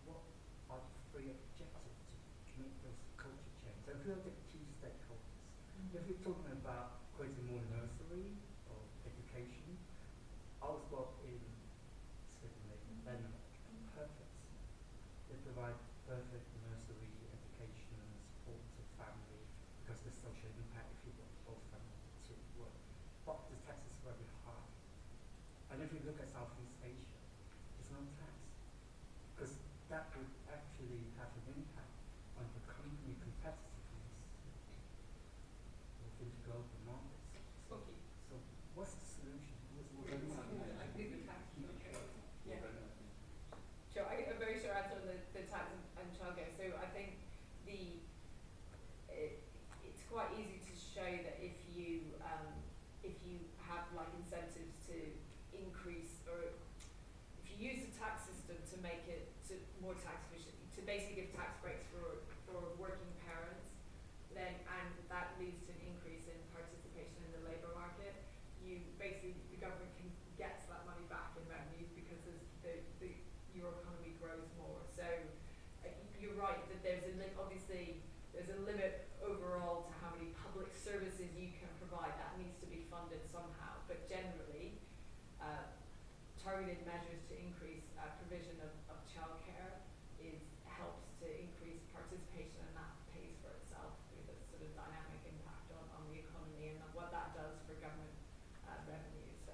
S4: what are the three objectives to make those culture change? So if we look at key stakeholders, if we're talking about creating more nursery or education, I was brought in Sydney, Denmark, perfect. They provide perfect nursery education and support to family because the social impact if you want both families to work. But the tax is very high. And if you look at Southeast Asia, there's no tax. Because that would actually have an impact on the company competitiveness within the global markets.
S2: Okay.
S4: So what's the solution?
S2: Yeah. Sure, I get a very short answer on the tax
S3: more tax efficient, to basically give tax breaks for working parents, then, and that leads to an increase in participation in the labour market, you basically, the government can get that money back in revenues because your economy grows more. So you're right that there's obviously there's a limit overall to how many public services you can provide. That needs to be funded somehow. But generally, targeted measures to increase provision of childcare helps to increase participation, and that pays for itself with a sort of dynamic impact on the economy and what that does for government revenue. So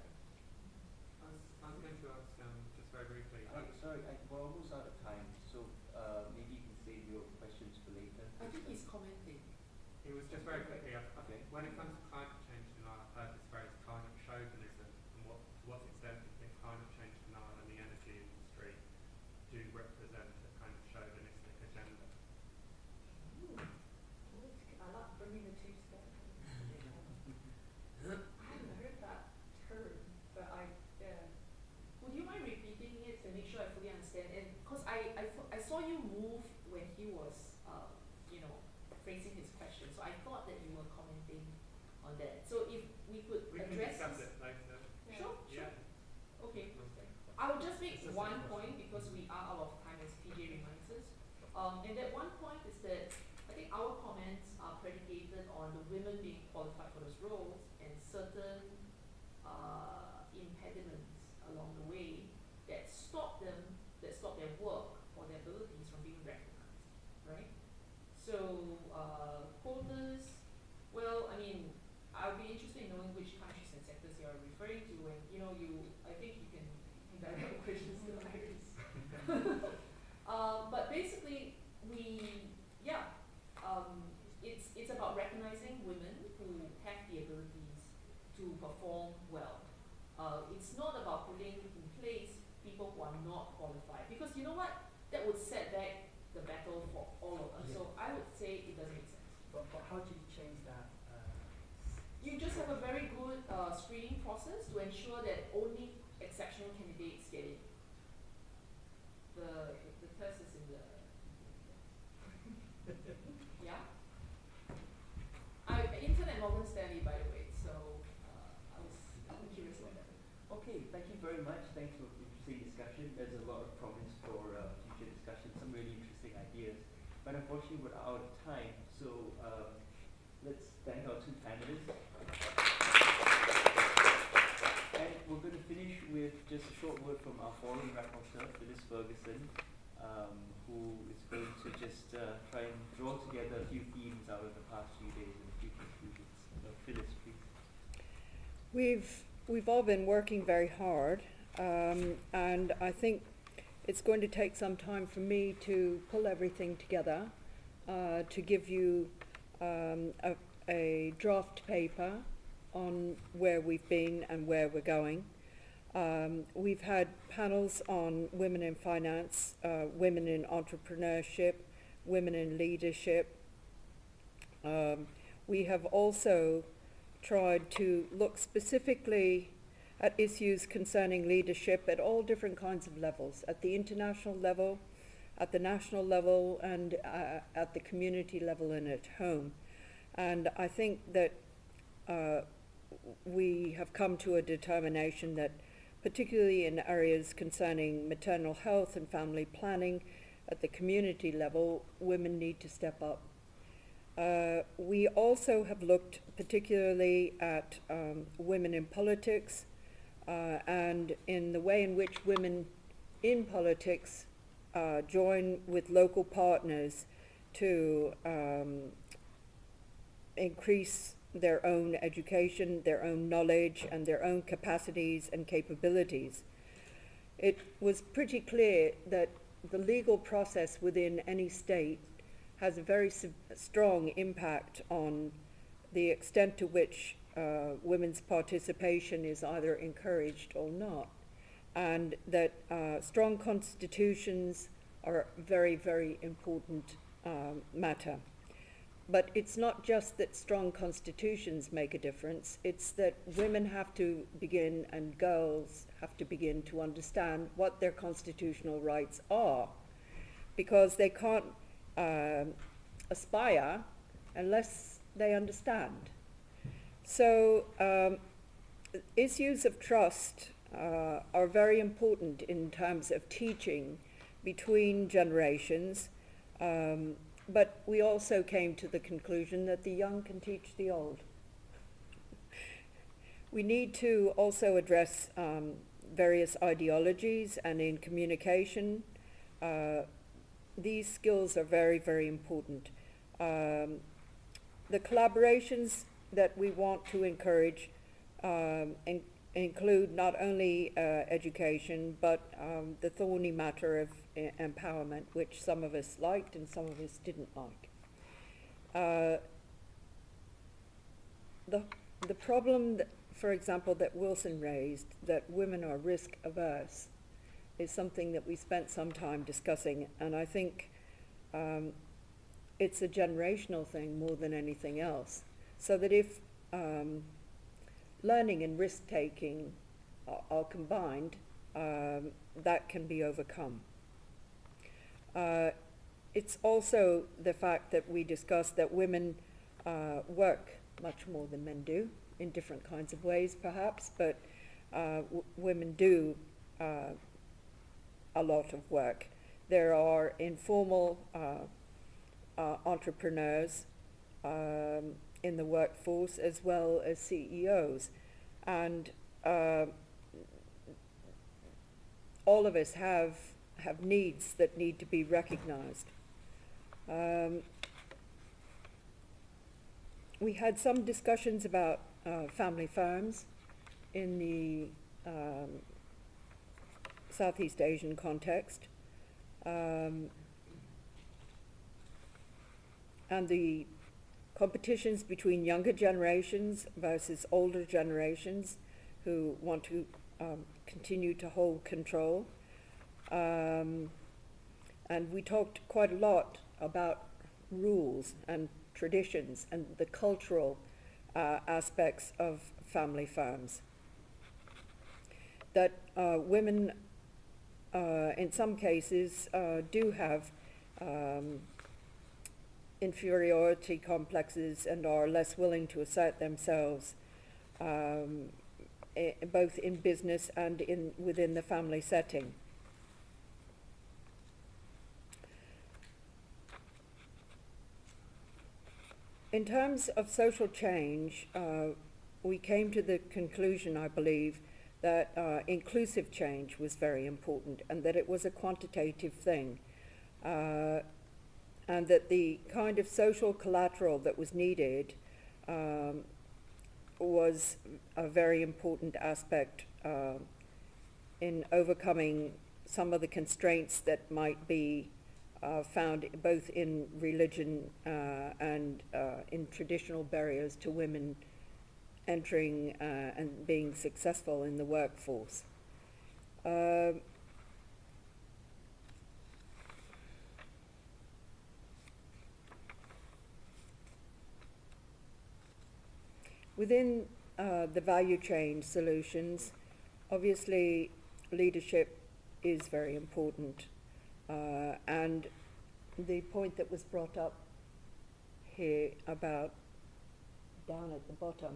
S6: I was going to ask just very briefly.
S7: Sorry, we're almost out of time, so maybe you can save your questions for later.
S2: I think he's commenting.
S6: It was just very quickly.
S7: Okay.
S6: When it comes to climate change denial, I've heard this phrase climate chauvinism, and to what extent do you think climate change denial and the energy industry do represent a kind of chauvinistic agenda?
S2: I like bringing the two together. I haven't heard that term, but would you mind repeating it to make sure I fully understand? And because I saw you move when he was, phrasing his question, so I thought that you were commenting on that. So if we could
S6: We can
S2: address
S6: discuss
S2: this.
S6: it later.
S2: Sure.
S6: Yeah.
S2: Okay. I will just make one point because we are out of time, as PJ reminds us. And that one point is that I think our comments are predicated on the women being qualified for those roles and certain impediments along the way that stop their work or their abilities from being recognized, right? So quotas, well, I mean, I would be interested in knowing which countries and sectors you are referring to, and I think you can direct questions to Iris. But basically, it's about recognizing women who have the abilities to perform well. It's not about putting in place people who are not qualified, because you know what? That would set back the battle for all of us.
S4: Yeah.
S2: So I would say it doesn't make sense.
S4: But how do you change that?
S2: You just have a very good screening process to ensure that only exceptional candidates get in. The test is in the yeah. I intern at Morgan Stanley, by the way, so I'm curious about that.
S7: Okay, thank you very much. Thanks for the interesting discussion. There's a lot of promise for future discussion, some really interesting ideas. But unfortunately, we're out of time, so let's thank our two panelists. And we're going to finish with just a short word from our forum rapporteur, Phyllis Ferguson, who is going to just try and draw together a few themes out of the past few days and a few conclusions. Phyllis, please.
S8: We've all been working very hard, and I think it's going to take some time for me to pull everything together, to give you a draft paper on where we've been and where we're going. We've had panels on women in finance, women in entrepreneurship, women in leadership. We have also tried to look specifically at issues concerning leadership at all different kinds of levels, at the international level, at the national level, and at the community level and at home. And I think that we have come to a determination that particularly in areas concerning maternal health and family planning at the community level, women need to step up. We also have looked particularly at women in politics and in the way in which women in politics join with local partners to increase their own education, their own knowledge, and their own capacities and capabilities. It was pretty clear that the legal process within any state has a very strong impact on the extent to which women's participation is either encouraged or not, and that strong constitutions are a very, very important matter. But it's not just that strong constitutions make a difference, it's that women have to begin, and girls have to begin to understand what their constitutional rights are, because they can't aspire unless they understand. So issues of trust are very important in terms of teaching between generations, but we also came to the conclusion that the young can teach the old. We need to also address various ideologies, and in communication, these skills are very, very important. The collaborations that we want to encourage include not only education, but the thorny matter of empowerment, which some of us liked and some of us didn't like. The problem, that, for example, that Wilson raised, that women are risk averse, is something that we spent some time discussing, and I think it's a generational thing more than anything else. So that if learning and risk-taking are combined, that can be overcome. It's also the fact that we discussed that women work much more than men do, in different kinds of ways perhaps, but women do a lot of work. There are informal entrepreneurs in the workforce, as well as CEOs, and all of us have needs that need to be recognized. We had some discussions about family farms in the Southeast Asian context, and the competitions between younger generations versus older generations who want to continue to hold control. And we talked quite a lot about rules and traditions and the cultural aspects of family farms. That women, in some cases, do have inferiority complexes and are less willing to assert themselves, both in business and within the family setting. In terms of social change, we came to the conclusion, I believe, that inclusive change was very important, and that it was a quantitative thing, and that the kind of social collateral that was needed was a very important aspect in overcoming some of the constraints that might be found both in religion and in traditional barriers to women entering and being successful in the workforce. Within the value chain solutions, obviously leadership is very important. And the point that was brought up here about down at the bottom,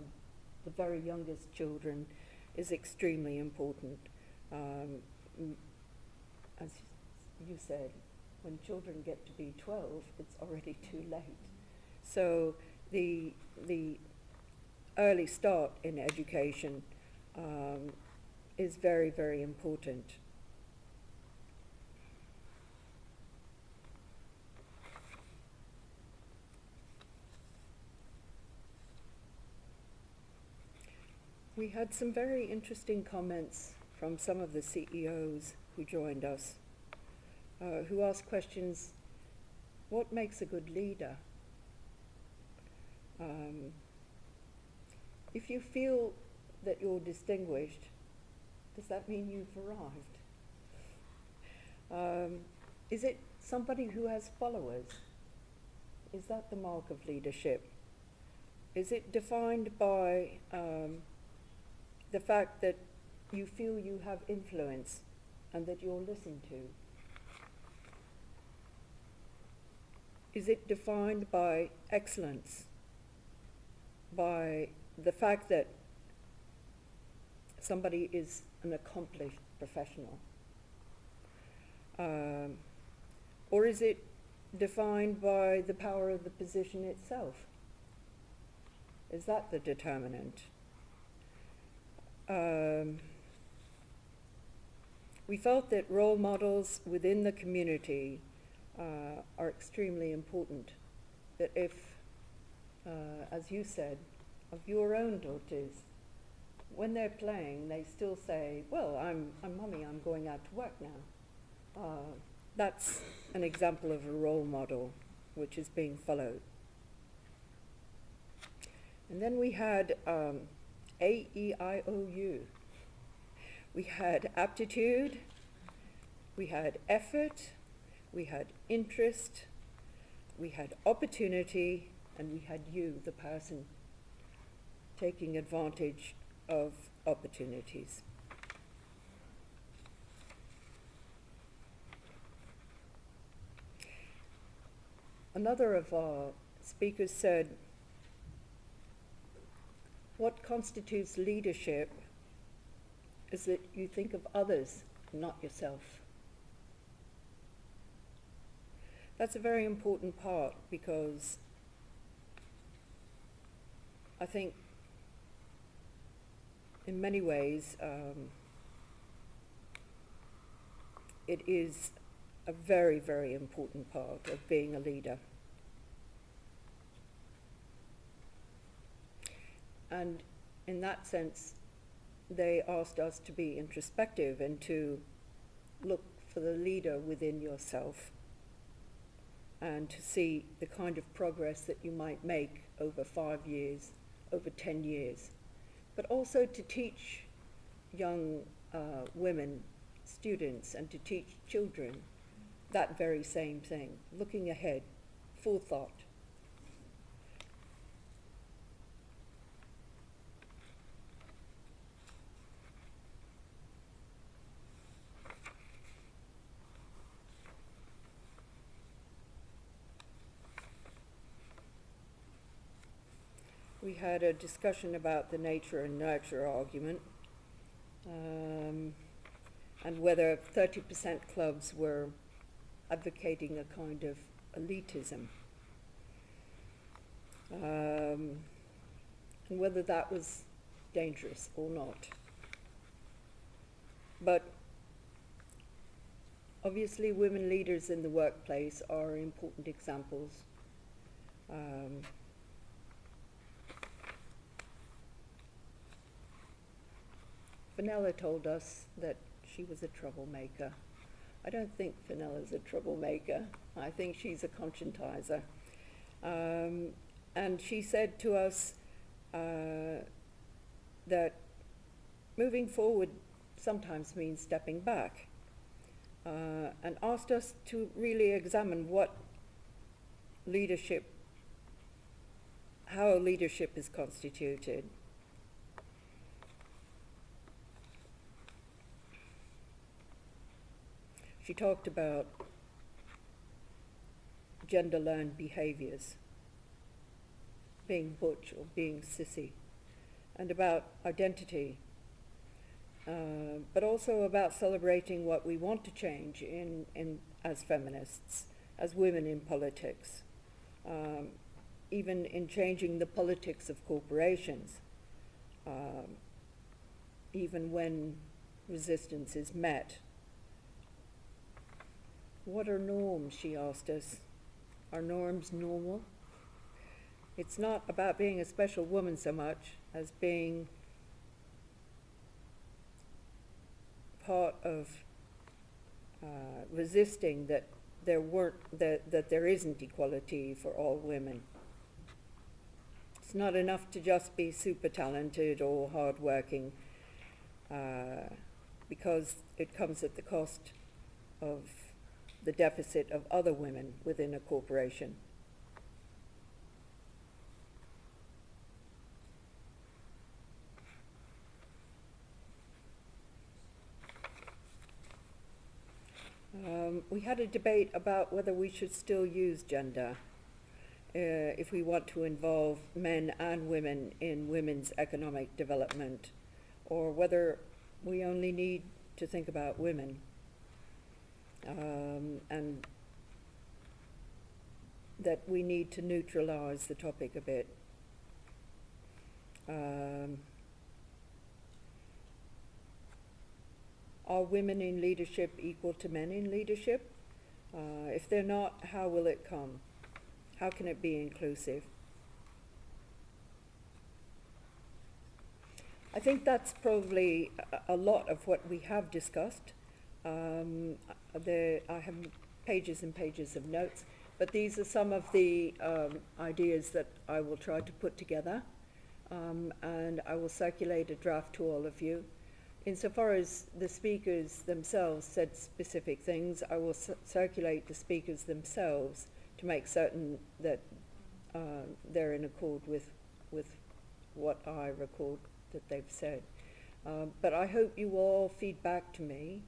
S8: the very youngest children, is extremely important. As you said, when children get to be 12, it's already too late. So the early start in education is very, very important. We had some very interesting comments from some of the CEOs who joined us, who asked questions: what makes a good leader? If you feel that you're distinguished, does that mean you've arrived? Is it somebody who has followers? Is that the mark of leadership? Is it defined by the fact that you feel you have influence and that you're listened to? is it defined by excellence, by the fact that somebody is an accomplished professional? Or is it defined by the power of the position itself? Is that the determinant? We felt that role models within the community are extremely important. That if, as you said, of your own daughters, when they're playing, they still say, well, I'm mummy, I'm going out to work now. That's an example of a role model which is being followed. And then we had AEIOU. We had aptitude, we had effort, we had interest, we had opportunity, and we had you, the person, taking advantage of opportunities. Another of our speakers said, what constitutes leadership is that you think of others, not yourself. That's a very important part, because I think in many ways it is a very, very important part of being a leader. And in that sense, they asked us to be introspective and to look for the leader within yourself and to see the kind of progress that you might make over 5 years, over 10 years, but also to teach young women, students, and to teach children that very same thing, looking ahead, forethought. We had a discussion about the nature and nurture argument, and whether 30% clubs were advocating a kind of elitism, and whether that was dangerous or not. But obviously women leaders in the workplace are important examples. Fenella told us that she was a troublemaker. I don't think Fenella's a troublemaker. I think she's a conscientizer. And she said to us that moving forward sometimes means stepping back, and asked us to really examine how leadership is constituted. She talked about gender-learned behaviors, being butch or being sissy, and about identity, but also about celebrating what we want to change as feminists, as women in politics, even in changing the politics of corporations, even when resistance is met. What are norms, she asked us. Are norms normal? It's not about being a special woman so much as being part of resisting that there isn't equality for all women. It's not enough to just be super talented or hardworking, because it comes at the cost of the deficit of other women within a corporation. We had a debate about whether we should still use gender if we want to involve men and women in women's economic development, or whether we only need to think about women. And that we need to neutralize the topic a bit. Are women in leadership equal to men in leadership? If they're not, how will it come? How can it be inclusive? I think that's probably a lot of what we have discussed. I have pages and pages of notes, but these are some of the ideas that I will try to put together, and I will circulate a draft to all of you. Insofar as the speakers themselves said specific things, I will circulate the speakers themselves to make certain that they're in accord with what I record that they've said. But I hope you will all feed back to me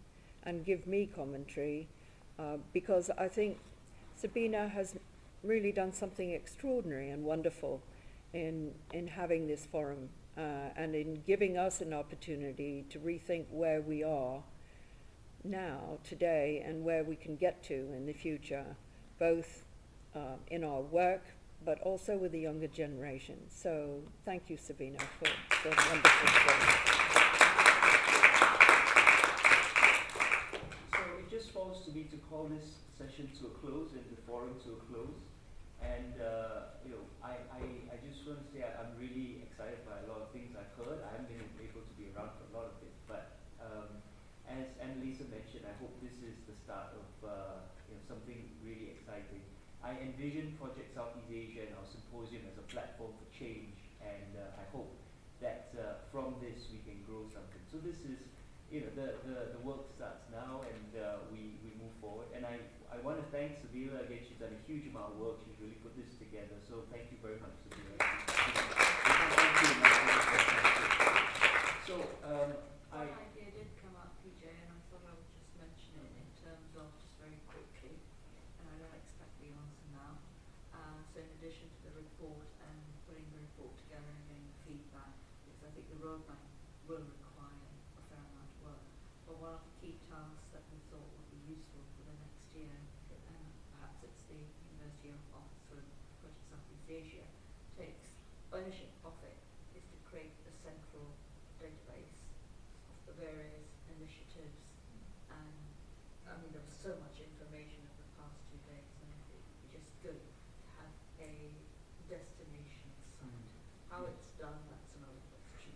S8: and give me commentary, because I think Sabina has really done something extraordinary and wonderful in having this forum, and in giving us an opportunity to rethink where we are now, today, and where we can get to in the future, both in our work, but also with the younger generation. So thank you, Sabina, for the wonderful story.
S7: So it just falls to me to call this session to a close and the forum to a close. And I just want to say I'm really excited by a lot of things I've heard. I haven't been able to be around for a lot of it, but as Annalisa mentioned, I hope this is the start of something really exciting. I envision Project Southeast Asia and our symposium as a platform for change, and I hope that from this we can grow something. So this is, the work starts now, and we move forward. And I want to thank Sabila again. She's done a huge amount of work. She's really put this together. So thank you very much, Sabila. So
S5: One idea did come up, PJ, and I thought I would just mention it in terms of, just very quickly, and I don't expect the answer now. So in addition to the report and putting the report together and getting feedback, because I think the roadmap will require a fair amount of work, but one of the key tasks that we thought would be useful for the next year, and perhaps it's the University of Oxford Project Southeast Asia takes ownership of it, is to create a central database of the various initiatives. And I mean, there was so much information over the past 2 days, and it would be just good to have a destination site. How it's done, that's another question.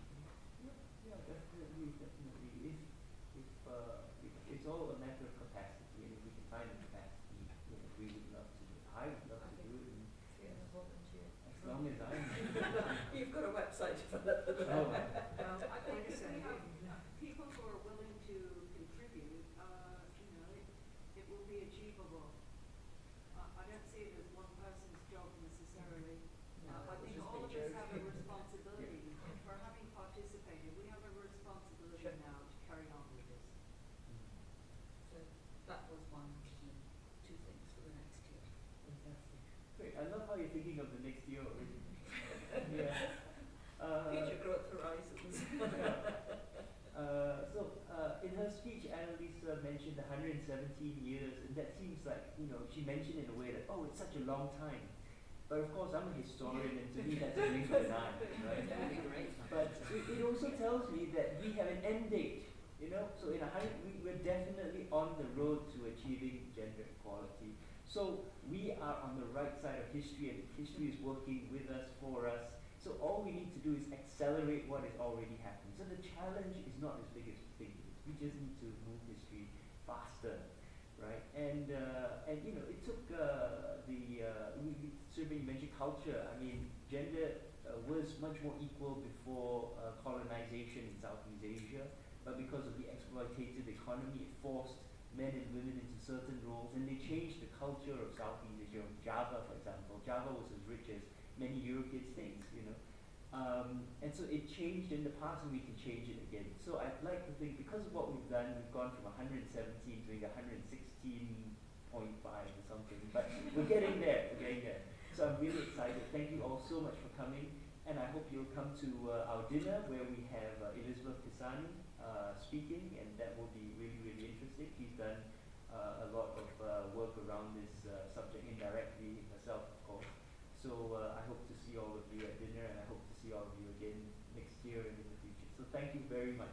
S7: yeah, definitely. If it's all a matter of capacity, and if we can find a capacity, we would love to do it. I would love to do it, and as long as I'm
S5: You've got a website for that.
S3: I think if we have people who are willing to contribute, it will be achievable. I don't see it as one person's job necessarily. I think all of us have a responsibility. For having participated, we have a responsibility now to carry on with this.
S5: So that was one, 2 things for the next year.
S7: Fantastic. Great. I love how you're thinking of the next year already. Yeah.
S5: Future growth horizons.
S7: In her speech, Annalisa mentioned 117 years, and that seems like, she mentioned in a way that, oh, it's such a long time. But of course, I'm a historian, and to me that's a blink of an eye, right? But it also tells me that we have an end date, So in we're definitely on the road to achieving gender equality. So we are on the right side of history, and history is working with us, for us. So all we need to do is accelerate what is already happening. So the challenge is not as big as we think it is. We just need to move history faster, right? And it took certainly you mentioned culture. I mean, gender was much more equal before colonization in Southeast Asia, but because of the exploitative economy, it forced men and women into certain roles, and they changed the culture of Southeast Asia. Java, for example, Java was as rich as many European states, And so it changed in the past and we can change it again. So I'd like to think because of what we've done, we've gone from 117 to 116.5 or something, but we're getting there, So I'm really excited. Thank you all so much for coming, and I hope you'll come to our dinner where we have Elizabeth Pisani speaking, and that will be really, really interesting. She's done a lot of work around this subject indirectly herself, of course. So I hope to see all of you at dinner, and I hope to see all of you again next year and in the future. So thank you very much.